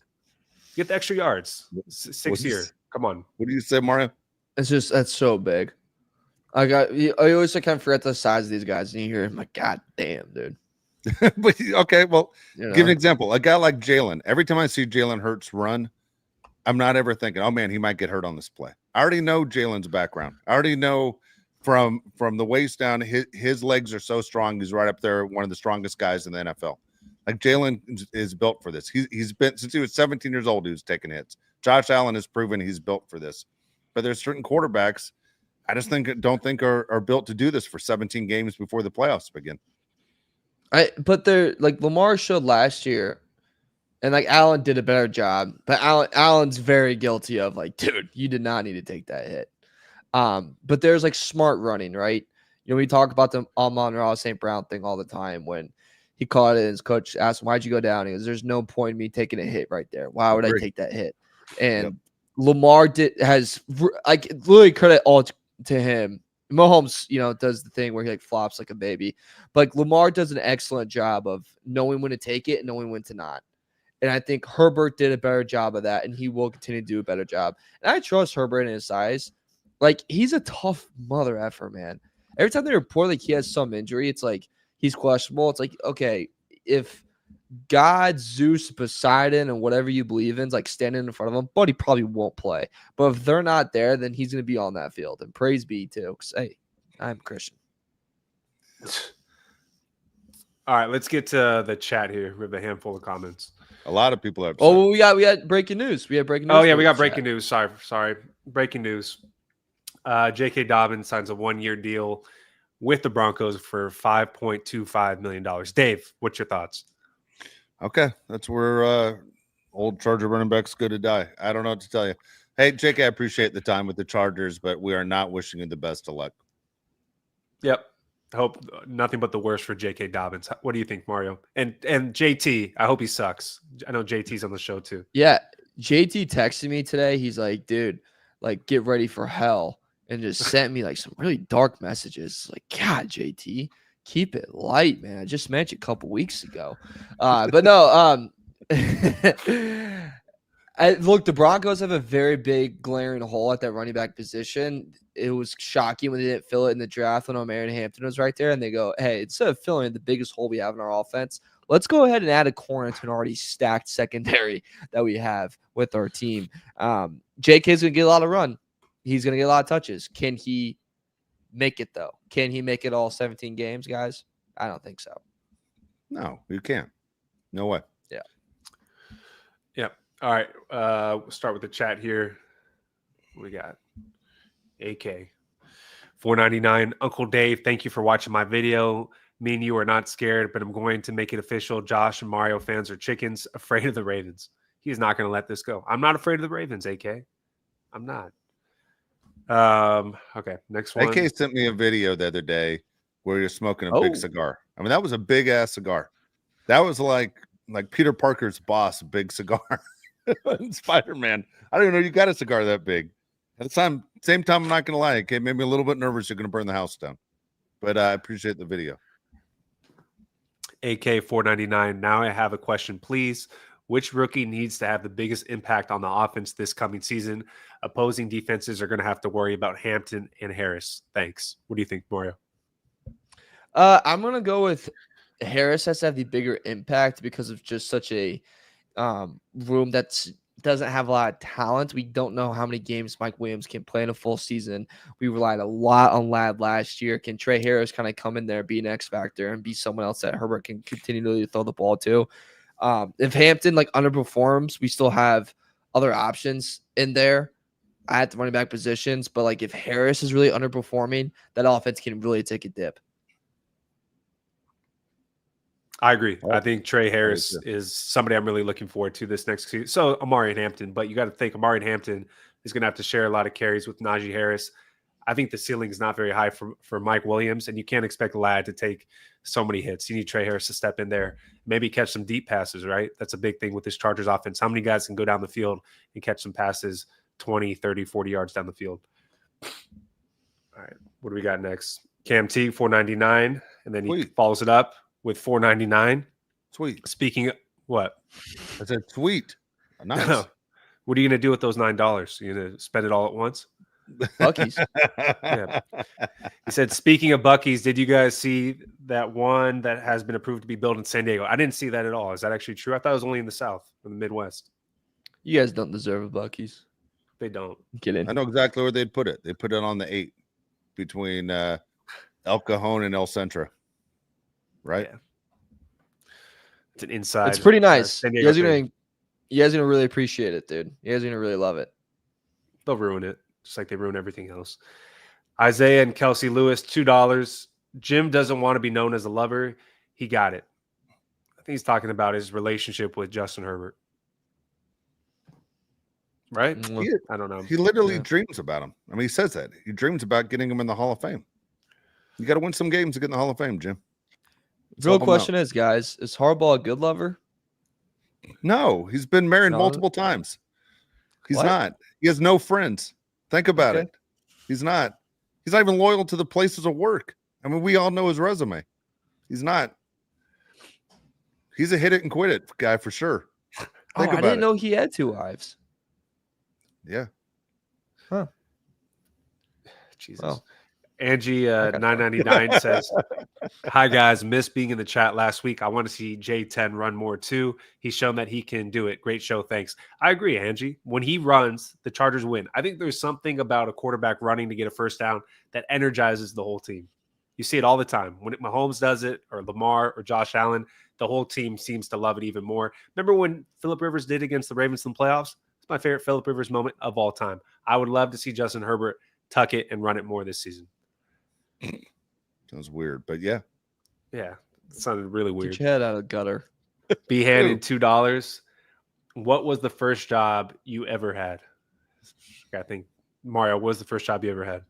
Get the extra yards. 6 years. Come on. What do you say, Mario? That's so big. I always kind of forget the size of these guys, and you hear him like, God damn, dude. But okay, well, give an example. A guy like Jalen. Every time I see Jalen Hurts run, I'm not ever thinking, oh man, he might get hurt on this play. I already know Jalen's background. I already know from the waist down, his legs are so strong. He's right up there, one of the strongest guys in the NFL. Like Jalen is built for this. He's been since he was 17 years old. He was taking hits. Josh Allen has proven he's built for this. But there's certain quarterbacks I just don't think are built to do this for 17 games before the playoffs begin. But they're like Lamar showed last year, and like Allen did a better job. But Allen's very guilty of like, dude, you did not need to take that hit. But there's like smart running, right? We talk about the Amon-Ra St. Brown thing all the time when he caught it and his coach asked him, why'd you go down? He goes, there's no point in me taking a hit right there. Why would I take that hit? And Lamar has like literally credit all to him. Mahomes, does the thing where he like flops like a baby, but like Lamar does an excellent job of knowing when to take it and knowing when to not. And I think Herbert did a better job of that, and he will continue to do a better job. And I trust Herbert in his size. Like he's a tough mother effer, man. Every time they report like he has some injury, it's like he's questionable. It's like, okay, if God, Zeus, Poseidon, and whatever you believe in is like standing in front of him, but he probably won't play. But if they're not there, then he's going to be on that field. And praise be too, because hey, I'm Christian. All right, let's get to the chat here. We have a handful of comments. A lot of people have. Oh, we had breaking news. We had breaking news. Oh yeah, we got breaking news. Sorry, breaking news. J.K. Dobbins signs a 1-year deal with the Broncos for $5.25 million. Dave, what's your thoughts? Okay, that's where old Charger running backs go to die. I don't know what to tell you. Hey, Jake, I appreciate the time with the Chargers, but we are not wishing you the best of luck. Yep. I hope nothing but the worst for J.K. Dobbins. What do you think, Mario? And JT, I hope he sucks. I know JT's on the show too. Yeah, JT texted me today. He's like, dude, like, get ready for hell. And just sent me like some really dark messages. Like, God, JT, keep it light, man. I just met you a couple weeks ago. But no, look, the Broncos have a very big glaring hole at that running back position. It was shocking when they didn't fill it in the draft when O'Mara Hampton was right there. And they go, hey, instead of filling in the biggest hole we have in our offense, let's go ahead and add a corner to an already stacked secondary that we have with our team. JK's going to get a lot of run. He's going to get a lot of touches. Can he make it, though? Can he make it all 17 games, guys? I don't think so. No, you can't. No way. Yeah. Yep. All right. We'll start with the chat here. What we got? AK. 499. Uncle Dave, thank you for watching my video. Me and you are not scared, but I'm going to make it official. Josh and Mario fans are chickens, afraid of the Ravens. He's not going to let this go. I'm not afraid of the Ravens, AK. I'm not. Okay, next one. AK sent me a video the other day where you're smoking a big cigar. I mean, that was a big ass cigar. That was like Peter Parker's boss, big cigar. Spider-Man. I don't even know you got a cigar that big. At the same time, I'm not gonna lie, it made me a little bit nervous you're gonna burn the house down. But I appreciate the video. AK 499. Now I have a question, please. Which rookie needs to have the biggest impact on the offense this coming season? Opposing defenses are going to have to worry about Hampton and Harris. Thanks. What do you think, Mario? I'm going to go with Harris has to have the bigger impact because of just such a room that doesn't have a lot of talent. We don't know how many games Mike Williams can play in a full season. We relied a lot on Ladd last year. Can Trey Harris kind of come in there, be an X factor, and be someone else that Herbert can continually throw the ball to? If Hampton underperforms, we still have other options in there at the running back positions. But if Harris is really underperforming, that offense can really take a dip. I agree. I think Trey Harris is somebody I'm really looking forward to this next season. So Amari and Hampton, but you got to think Amari and Hampton is going to have to share a lot of carries with Najee Harris. I think the ceiling is not very high for Mike Williams, and you can't expect Ladd to take so many hits. You need Trey Harris to step in there, maybe catch some deep passes, right? That's a big thing with this Chargers offense. How many guys can go down the field and catch some passes 20, 30, 40 yards down the field? All right, what do we got next? Cam T, 499, and then he follows it up with 499. Sweet. Speaking of what? I said sweet. Nice. What are you going to do with those $9? You going to spend it all at once? Buc-ee's. Yeah. He said, speaking of Buc-ee's, did you guys see that one that has been approved to be built in San Diego? I didn't see that at all. Is that actually true? I thought it was only in the South or the Midwest. You guys don't deserve a Buc-ee's. They don't. Get in. I know exactly where they'd put it. They put it on the 8 between El Cajon and El Centro. Right? Yeah. It's an inside. It's pretty nice. You guys are gonna really appreciate it, dude. You guys are gonna really love it. They'll ruin it, just like they ruin everything else. Isaiah and Kelsey Lewis, $2. Jim doesn't want to be known as a lover. He got it. I think he's talking about his relationship with Justin Herbert. Right? I don't know. He literally dreams about him. I mean, he says that. He dreams about getting him in the Hall of Fame. You got to win some games to get in the Hall of Fame, Jim. Real question is, guys, is Harbaugh a good lover? No, he's been married multiple times. He's not. He has no friends. Think about it. He's not. He's not even loyal to the places of work. I mean, we all know his resume. He's not. He's a hit it and quit it guy for sure. I didn't know he had 2 wives. Yeah. Huh. Jesus. Well, Angie 999 says, hi guys, missed being in the chat last week. I want to see J10 run more too. He's shown that he can do it. Great show. Thanks. I agree, Angie. When he runs, the Chargers win. I think there's something about a quarterback running to get a first down that energizes the whole team. You see it all the time. When Mahomes does it, or Lamar, or Josh Allen, the whole team seems to love it even more. Remember when Phillip Rivers did against the Ravens in the playoffs? It's my favorite Phillip Rivers moment of all time. I would love to see Justin Herbert tuck it and run it more this season. Sounds weird, but yeah. Yeah, it sounded really weird. Get your head out of the gutter. Be handed $2. What was the first job you ever had? I think Mario, what was the first job you ever had?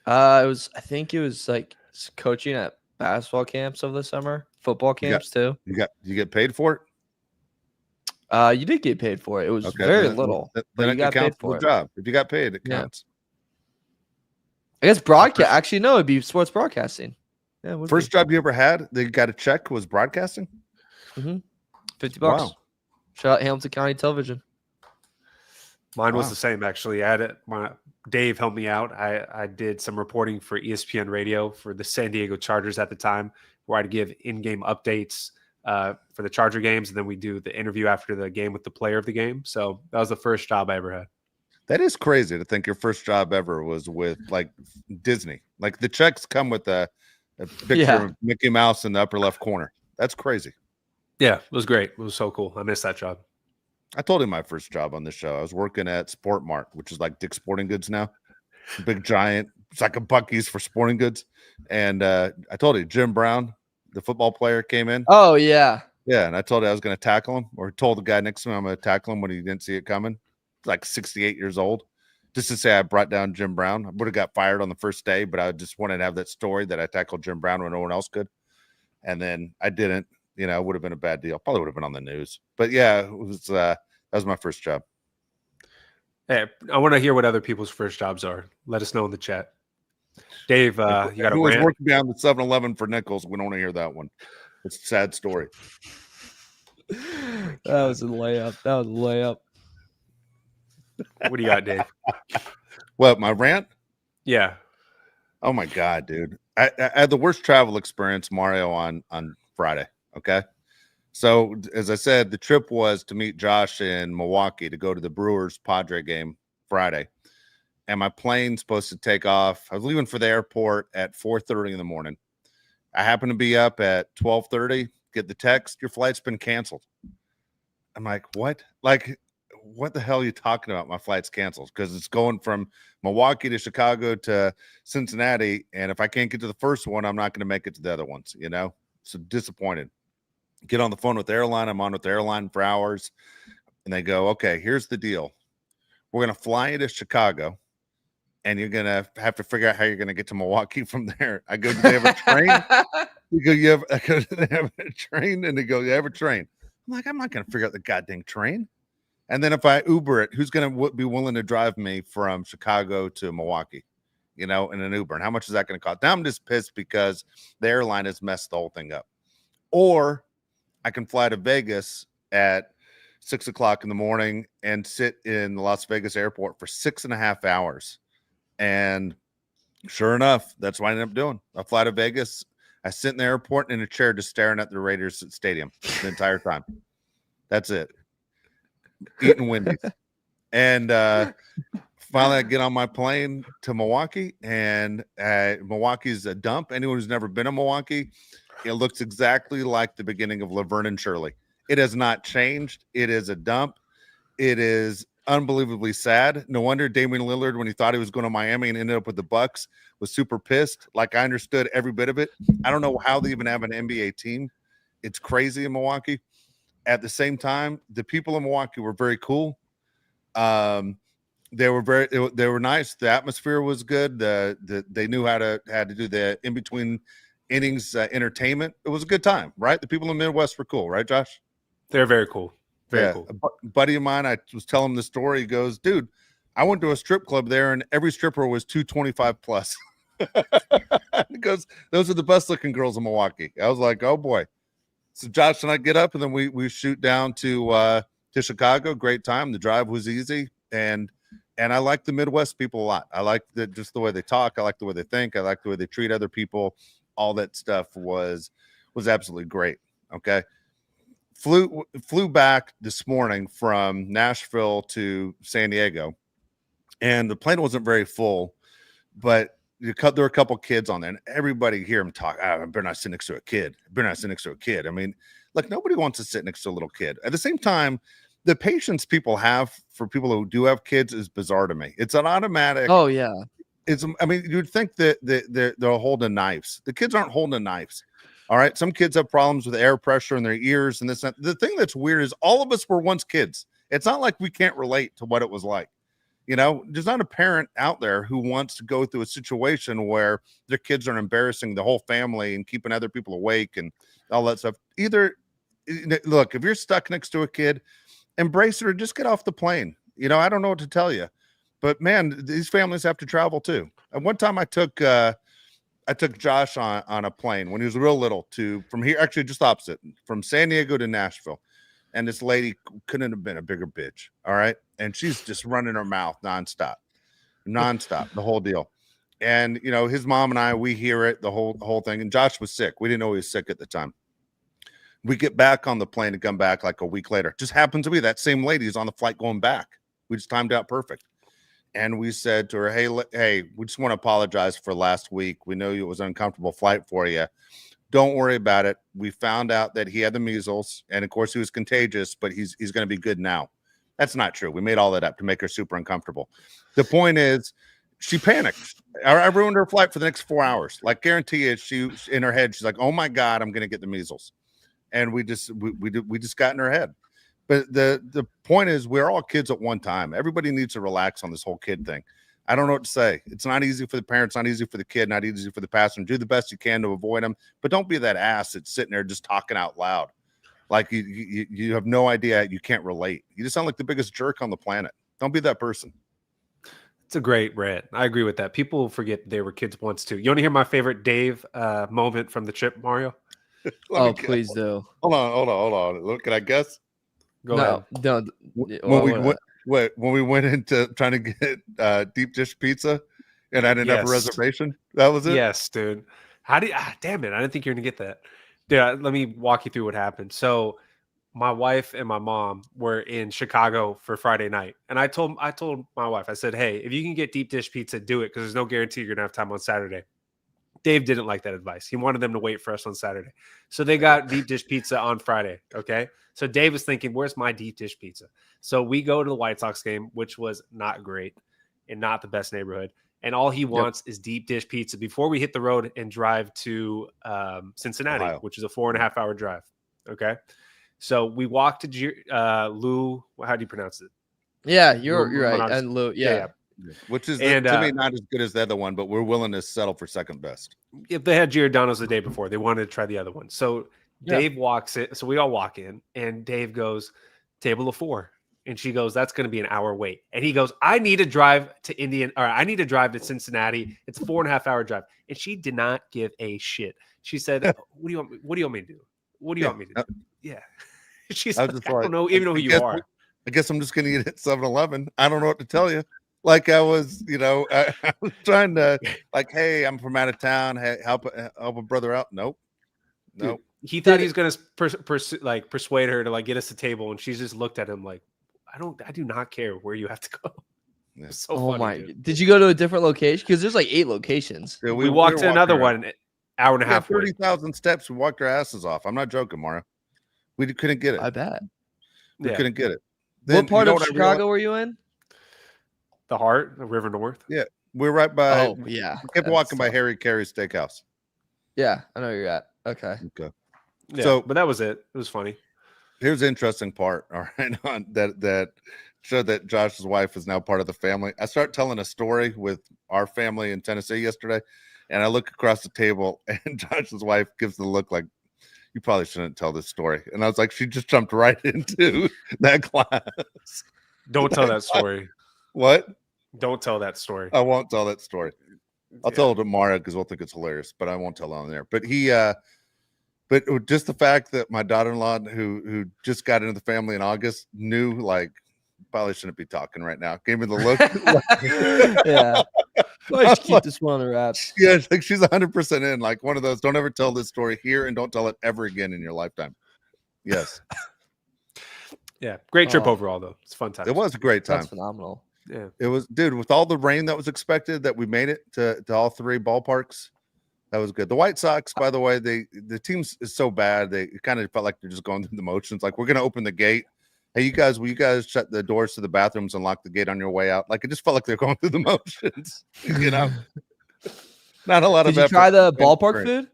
I think it was like coaching at basketball camps over the summer, football camps too. You get paid for it? You did get paid for it. It was Okay, very then, little, then but it you got paid counts for the it. job. If you got paid, it Yeah. counts. I guess broadcast. Actually, no, it'd be sports broadcasting. Yeah, it would First job you ever had that you got a check was broadcasting? $50. Wow. Shout out Hamilton County Television. Mine was the same, actually. I had it. Dave helped me out. I did some reporting for ESPN Radio for the San Diego Chargers at the time, where I'd give in-game updates for the Charger games, and then we do the interview after the game with the player of the game. So that was the first job I ever had. That is crazy to think your first job ever was with like Disney. Like the checks come with a picture of Mickey Mouse in the upper left corner. That's crazy. Yeah, it was great. It was so cool. I missed that job. I told him my first job on this show. I was working at Sport Mart, which is like Dick's Sporting Goods now. Big giant. It's like a Buc-ee's for sporting goods. And I told you, Jim Brown, the football player, came in. Oh, yeah. Yeah, and I told you I was going to tackle him, or told the guy next to me I'm going to tackle him when he didn't see it coming. Like 68 years old, just to say I brought down Jim Brown. I would have got fired on the first day, but I just wanted to have that story that I tackled Jim Brown when no one else could. And then I didn't. It would have been a bad deal. Probably would have been on the news. But yeah, it was that was my first job. Hey, I want to hear what other people's first jobs are. Let us know in the chat. Dave, you got a Who was rant? working down the 7-Eleven for nickels? We don't want to hear that one. It's a sad story. That was a layup. What do you got, Dave? What, my rant? Yeah. Oh my God, dude. I had the worst travel experience, Mario, on Friday. Okay. So as I said, the trip was to meet Josh in Milwaukee to go to the Brewers Padre game Friday. And my plane's supposed to take off. I was leaving for the airport at 4:30 in the morning. I happened to be up at 12:30, get the text, your flight's been canceled. I'm like, what? Like, what the hell are you talking about? My flight's canceled because it's going from Milwaukee to Chicago to Cincinnati. And if I can't get to the first one, I'm not going to make it to the other ones, So disappointed. Get on the phone with the airline. I'm on with the airline for hours. And they go, okay, here's the deal. We're going to fly you to Chicago. And you're going to have to figure out how you're going to get to Milwaukee from there. I go, do they have a train? You go, do they have a train? And they go, they have a train. I'm like, I'm not going to figure out the goddamn train. And then if I Uber it, who's going to be willing to drive me from Chicago to Milwaukee, in an Uber? And how much is that going to cost? Now I'm just pissed because the airline has messed the whole thing up. Or I can fly to Vegas at 6 o'clock in the morning and sit in the Las Vegas airport for 6.5 hours. And sure enough, that's what I ended up doing. I fly to Vegas. I sit in the airport in a chair just staring at the Raiders stadium the entire time. That's it. Eating Wendy's. And finally I get on my plane to Milwaukee, and Milwaukee's a dump. Anyone who's never been to Milwaukee, it looks exactly like the beginning of Laverne and Shirley. It has not changed. It is a dump. It is unbelievably sad. No wonder Damian Lillard, when he thought he was going to Miami and ended up with the Bucks, was super pissed. Like, I understood every bit of it. I don't know how they even have an NBA team. It's crazy in Milwaukee. At the same time, the people in Milwaukee were very cool. They were nice. The atmosphere was good. They knew how to do the in between innings entertainment. It was a good time, right? The people in the Midwest were cool, right, Josh? They're very cool. Very cool. A buddy of mine, I was telling him the story. He goes, dude, I went to a strip club there, and every stripper was 225 plus. He goes, those are the best looking girls in Milwaukee. I was like, oh boy. So Josh and I get up, and then we shoot down to Chicago. Great time. The drive was easy, and I like the Midwest people a lot. I like just the way they talk. I like the way they think. I like the way they treat other people. All that stuff was absolutely great. Okay. Flew back this morning from Nashville to San Diego, and the plane wasn't very full, but there were a couple kids on there, and everybody hear them talk. I better not sit next to a kid. I mean, like, nobody wants to sit next to a little kid. At the same time, the patience people have for people who do have kids is bizarre to me. It's an automatic. Oh yeah. You'd think that they're holding knives. The kids aren't holding knives. All right. Some kids have problems with air pressure in their ears and this. The thing that's weird is all of us were once kids. It's not like we can't relate to what it was like. There's not a parent out there who wants to go through a situation where their kids are embarrassing the whole family and keeping other people awake and all that stuff. Either, look, if you're stuck next to a kid, embrace it or just get off the plane. I don't know what to tell you, but man, these families have to travel too. And one time I took Josh on a plane when he was real little from here, actually just opposite, from San Diego to Nashville. And this lady couldn't have been a bigger bitch. All right. And she's just running her mouth nonstop, the whole deal. And, his mom and I, we hear it, the whole thing. And Josh was sick. We didn't know he was sick at the time. We get back on the plane and come back like a week later. Just happens to be that same lady is on the flight going back. We just timed out perfect. And we said to her, hey, we just want to apologize for last week. We know it was an uncomfortable flight for you. Don't worry about it. We found out that he had the measles, and of course he was contagious, but he's going to be good now. That's not true. We made all that up to make her super uncomfortable. The point is, she panicked. I ruined her flight for the next 4 hours. Like, guarantee it, she in her head, she's like, "Oh my God, I'm going to get the measles," and we just got in her head. But the point is, we're all kids at one time. Everybody needs to relax on this whole kid thing. I don't know what to say. It's not easy for the parents, not easy for the kid, not easy for the passenger. Do the best you can to avoid them, but don't be that ass that's sitting there just talking out loud. Like you have no idea. You can't relate. You just sound like the biggest jerk on the planet. Don't be that person. It's a great rant. I agree with that. People forget they were kids once too. You want to hear my favorite Dave moment from the trip, Mario? Please do. Hold on. Look, can I guess? Go ahead. No. When we went into trying to get deep dish pizza and I didn't have a reservation, that was it? Yes, dude. Damn it, I didn't think you were gonna get that. Yeah, let me walk you through what happened. So my wife and my mom were in Chicago for Friday night, and I told my wife, I said, hey, if you can get deep dish pizza, do it, because there's no guarantee you're gonna have time on Saturday. Dave didn't like that advice. He wanted them to wait for us on Saturday. So they got deep dish pizza on Friday. Okay. So Dave was thinking, where's my deep dish pizza? So we go to the White Sox game, which was not great and not the best neighborhood. And all he wants is deep dish pizza before we hit the road and drive to Cincinnati, Ohio, which is a 4.5 hour drive. Okay. So we walked to Lou. How do you pronounce it? Yeah, you're right. And Lou. Yeah. Which is to me not as good as the other one, but we're willing to settle for second best. If they had Giordano's the day before, they wanted to try the other one. So Dave walks in. So we all walk in, and Dave goes, table of 4. And she goes, that's going to be an hour wait. And he goes, I need to drive to Cincinnati. It's a 4.5 hour drive. And she did not give a shit. She said, what do you want me to do? What do you want me to do? Yeah. She's like, I don't know, even know who you are. I guess I'm just going to eat at 7-Eleven. I don't know what to tell you. Like I was, I was trying to, like, hey, I'm from out of town. Hey, help a brother out. Nope. Dude, he thought he was going to persuade her to like get us a table, and she just looked at him like, I do not care where you have to go. Yeah. So funny, dude. Did you go to a different location? Because there's like 8 locations. Yeah, we walked to another one, hour and a half. 30,000 steps. We walked our asses off. I'm not joking, Mario. We couldn't get it. I bet. We couldn't get it. Then, what part of Chicago were you in? The Heart, the River North. Yeah, we're right by. Oh yeah, we kept walking by Harry Carey's Steakhouse. Yeah, I know where you're at. Okay. Yeah, so, but that was it. It was funny. Here's the interesting part. All right, that showed that Josh's wife is now part of the family. I start telling a story with our family in Tennessee yesterday, and I look across the table, and Josh's wife gives the look like, you probably shouldn't tell this story. And I was like, she just jumped right into that class. Don't tell that story. What? Don't tell that story. I won't tell that story. I'll tell it to Mario because we'll think it's hilarious, but I won't tell it on there. But but just the fact that my daughter-in-law, who just got into the family in August, knew, like, probably shouldn't be talking right now. Gave me the look. Yeah. Why should keep this one on the wraps? Yeah, like she's 100% in. Like one of those. Don't ever tell this story here, and don't tell it ever again in your lifetime. Yes. Yeah, great trip overall, though. It's a fun time. It was a great time. That's phenomenal. Yeah, it was, dude. With all the rain that was expected, that we made it to all 3 ballparks. That was good. The White Sox, by the way, the team is so bad. They kind of felt like they're just going through the motions. Like, we're going to open the gate. Hey, will you guys shut the doors to the bathrooms and lock the gate on your way out? Like, it just felt like they're going through the motions. Not a lot of effort. Did you try the ballpark food?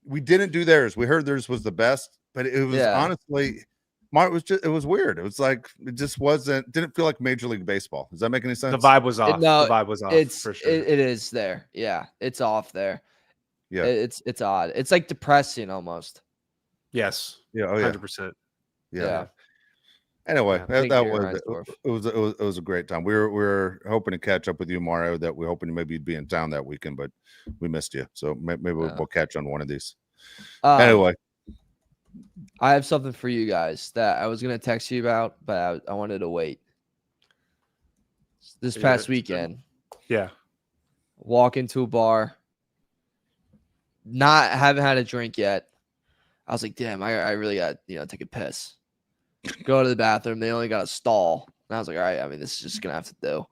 We didn't do theirs. We heard theirs was the best, but it was honestly, it was weird. It was like it just didn't feel like Major League Baseball. Does that make any sense? The vibe was off. No, the vibe was off for sure. It is there. Yeah, it's off there. Yeah, it's odd. It's like depressing almost. Yes. Yeah. Oh, 100%. Yeah. Anyway, Yeah, it was a great time. We were hoping to catch up with you, Mario. That we're hoping maybe you'd be in town that weekend, but we missed you. So maybe we'll catch on one of these. Anyway, I have something for you guys that I was gonna text you about, but I wanted to wait. This past weekend, walk into a bar, haven't had a drink yet. I was like, damn, I really got take a piss. Go to the bathroom. They only got a stall. And I was like, all right, I mean, this is just gonna have to do.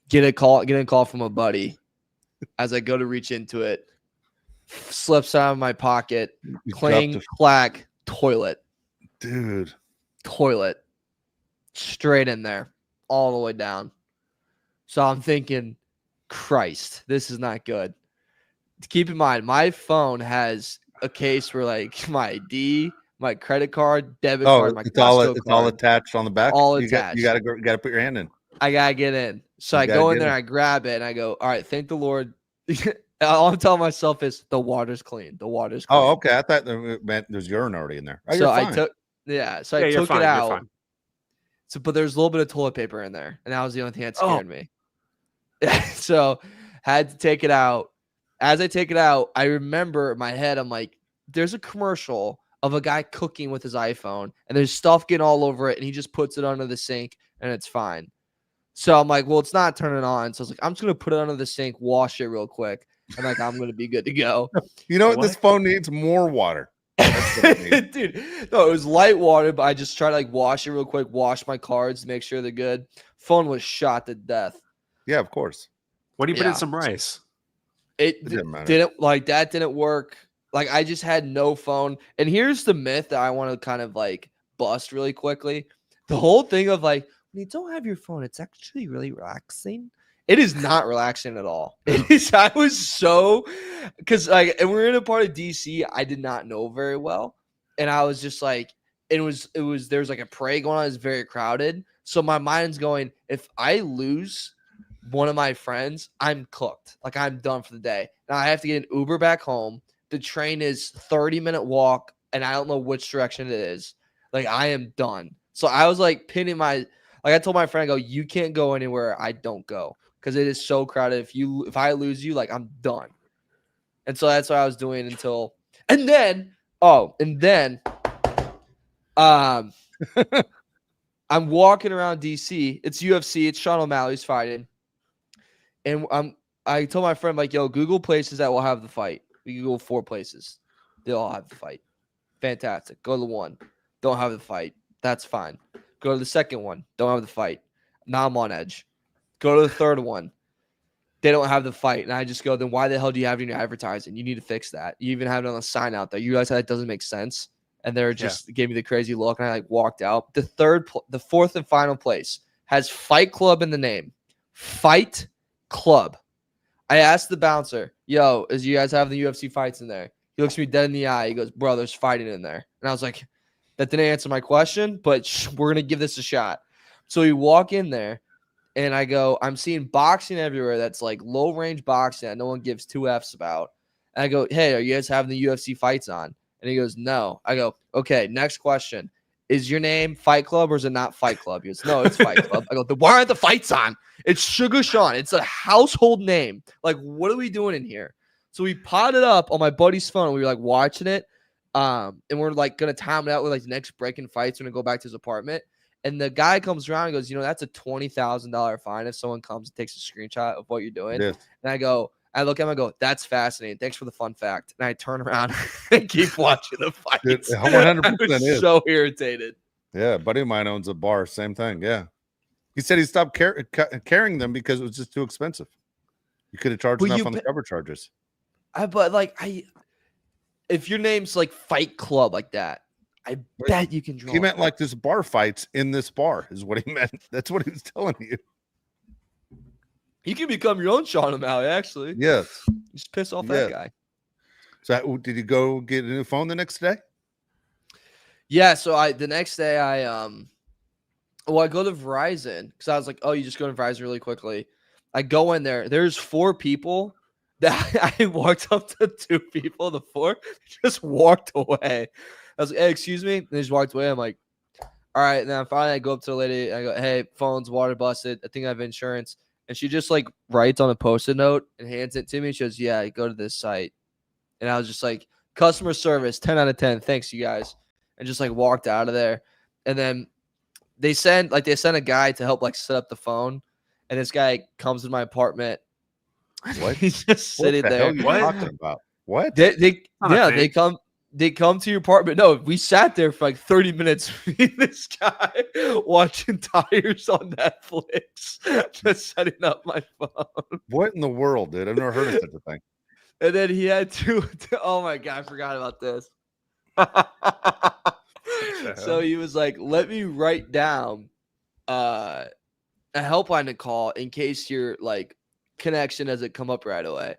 Get a call from a buddy. As I go to reach into it, slips out of my pocket, clang, clack, toilet. Dude. Toilet. Straight in there. All the way down. So I'm thinking, Christ, this is not good. Keep in mind, my phone has a case where like my ID, my credit card, debit card, my it's all attached on the back. All attached. You gotta put your hand in. I gotta get in. So I go in there, I grab it, and I go, all right, thank the Lord. All I'm telling myself is the water's clean. The water's clean. Oh, okay. I thought it meant there's urine already in there. Oh, so I took it out. So, but there's a little bit of toilet paper in there, and that was the only thing that scared me. So had to take it out. As I take it out, I remember in my head, I'm like, there's a commercial of a guy cooking with his iPhone, and there's stuff getting all over it, and he just puts it under the sink, and it's fine. So I'm like, well, it's not turning on. So I was like, I'm just going to put it under the sink, wash it real quick, and like I'm going to be good to go. You know what? This phone needs more water. Dude, no, it was light water, but I just tried to like wash it real quick, wash my cards, make sure they're good. Phone was shot to death. Yeah, of course. What do you put in some rice? It didn't like that. Didn't work. Like I just had no phone. And here's the myth that I want to kind of like bust really quickly. The whole thing of like, when you don't have your phone, it's actually really relaxing. It is not relaxing at all. It is. I was so because like, and we're in a part of DC I did not know very well, and I was just like, there was like a parade going on. It's very crowded, so my mind's going, if I lose one of my friends, I'm cooked. Like I'm done for the day. Now I have to get an Uber back home. The train is 30-minute walk, and I don't know which direction it is. Like I am done. So I was like pinning my. Like I told my friend, I go, you can't go anywhere I don't go because it is so crowded. If I lose you, like I'm done. And so that's what I was doing and then I'm walking around DC. It's UFC. It's Sean O'Malley's fighting, and I told my friend like, yo, Google places that will have the fight. We Google 4 places. They'll all have the fight. Fantastic. Go to the one. Don't have the fight. That's fine. Go to the second one. Don't have the fight. Now I'm on edge. Go to the third one. They don't have the fight. And I just go, then why the hell do you have it in your advertising? You need to fix that. You even have it on a sign out there. You realize that doesn't make sense. And they're just gave me the crazy look. And I like walked out. The fourth and final place has Fight Club in the name. Fight Club. I asked the bouncer, yo, you guys have the UFC fights in there? He looks me dead in the eye. He goes, bro, there's fighting in there. And I was like, that didn't answer my question, but we're going to give this a shot. So we walk in there, and I go, I'm seeing boxing everywhere that's like low-range boxing that no one gives 2 Fs about. And I go, hey, are you guys having the UFC fights on? And he goes, no. I go, okay, next question. Is your name Fight Club or is it not Fight Club? He goes, no, it's Fight Club. I go, then why aren't the fights on? It's Sugar Sean. It's a household name. Like, what are we doing in here? So we potted up on my buddy's phone. We were like watching it. And we're like going to time it out with like the next breaking fights. We're going to go back to his apartment. And the guy comes around and goes, that's a $20,000 fine if someone comes and takes a screenshot of what you're doing. Yes. And I look at him and go, that's fascinating. Thanks for the fun fact. And I turn around and keep watching the fights. 100% is. So irritated. Yeah. A buddy of mine owns a bar. Same thing. Yeah. He said he stopped carrying them because it was just too expensive. You could have charged enough on the cover charges. If your name's like Fight Club like that, I bet you can draw. He meant like this bar fights in this bar is what he meant. That's what he was telling you. You can become your own Sean O'Malley, actually. Yes. Just piss off that guy. So did you go get a new phone the next day? Yeah, so the next day I go to Verizon because I was like, oh, you just go to Verizon really quickly. I go in there. There's 4 people that I walked up to 2 people. The 4 just walked away. I was like, hey, excuse me. And they just walked away. I'm like, all right. And then finally I go up to the lady. I go, hey, phone's water busted. I think I have insurance. And she just like writes on a Post-it note and hands it to me. She goes, yeah, go to this site. And I was just like, customer service, 10 out of 10. Thanks, you guys. And just like walked out of there. And then they sent a guy to help like set up the phone. And this guy comes to my apartment. What? He's just sitting What the there. hell are you talking about? What? They come to your apartment. No, we sat there for like 30 minutes with this guy watching tires on Netflix, just setting up my phone. What in the world, dude? I've never heard of such a thing. And then he had to oh my God, I forgot about this. So he was like, let me write down a helpline to call in case your like connection doesn't come up right away.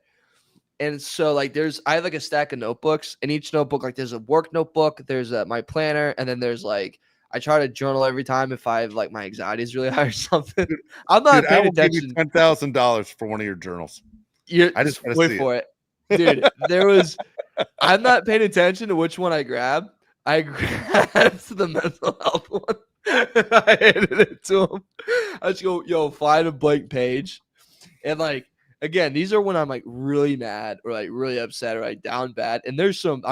And so like I have like a stack of notebooks, and each notebook, like there's a work notebook, there's my planner, and then there's like I try to journal every time if I have like my anxiety is really high or something. I'm not paying attention. Give you $10,000 for one of your journals. I just wait for it. Dude, I'm not paying attention to which one I grab. I grabbed the mental health one. I handed it to him. I just go, yo, find a blank page. And like, again, these are when I'm like really mad or like really upset or like down bad. And there's some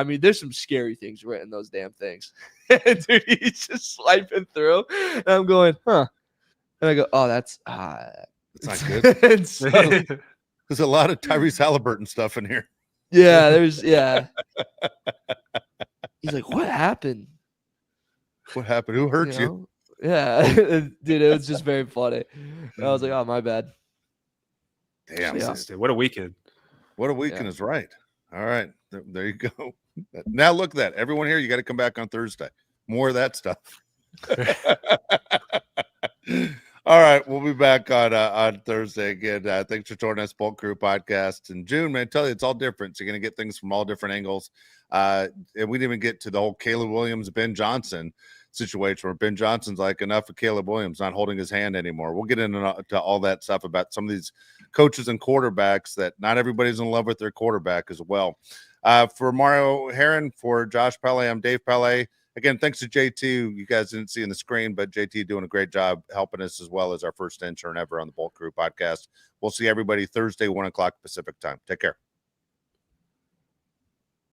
scary things written in those damn things. And dude, he's just swiping through. And I'm going, huh. And I go, oh, that's not good. And so, there's a lot of Tyrese Halliburton stuff in here. Yeah. He's like, what happened? What happened? Who hurt you? Yeah. Dude, it was just very funny. I was like, oh, my bad. Damn. Yeah. What a weekend. What a weekend is right. All right. There you go. Now look at that. Everyone here, you got to come back on Thursday. More of that stuff. All right, we'll be back on Thursday again. Thanks for joining us, Bulk Crew Podcast. In June, man, I tell you, it's all different. So you're going to get things from all different angles. And we didn't even get to the whole Caleb Williams, Ben Johnson situation where Ben Johnson's like, enough of Caleb Williams not holding his hand anymore. We'll get into all that stuff about some of these coaches and quarterbacks that not everybody's in love with their quarterback as well. For Mario Heron, for Josh Pele, I'm Dave Pele. Again, thanks to JT. You guys didn't see on the screen, but JT doing a great job helping us as well as our first intern ever on the Bulk Crew Podcast. We'll see everybody Thursday, 1 o'clock Pacific time. Take care.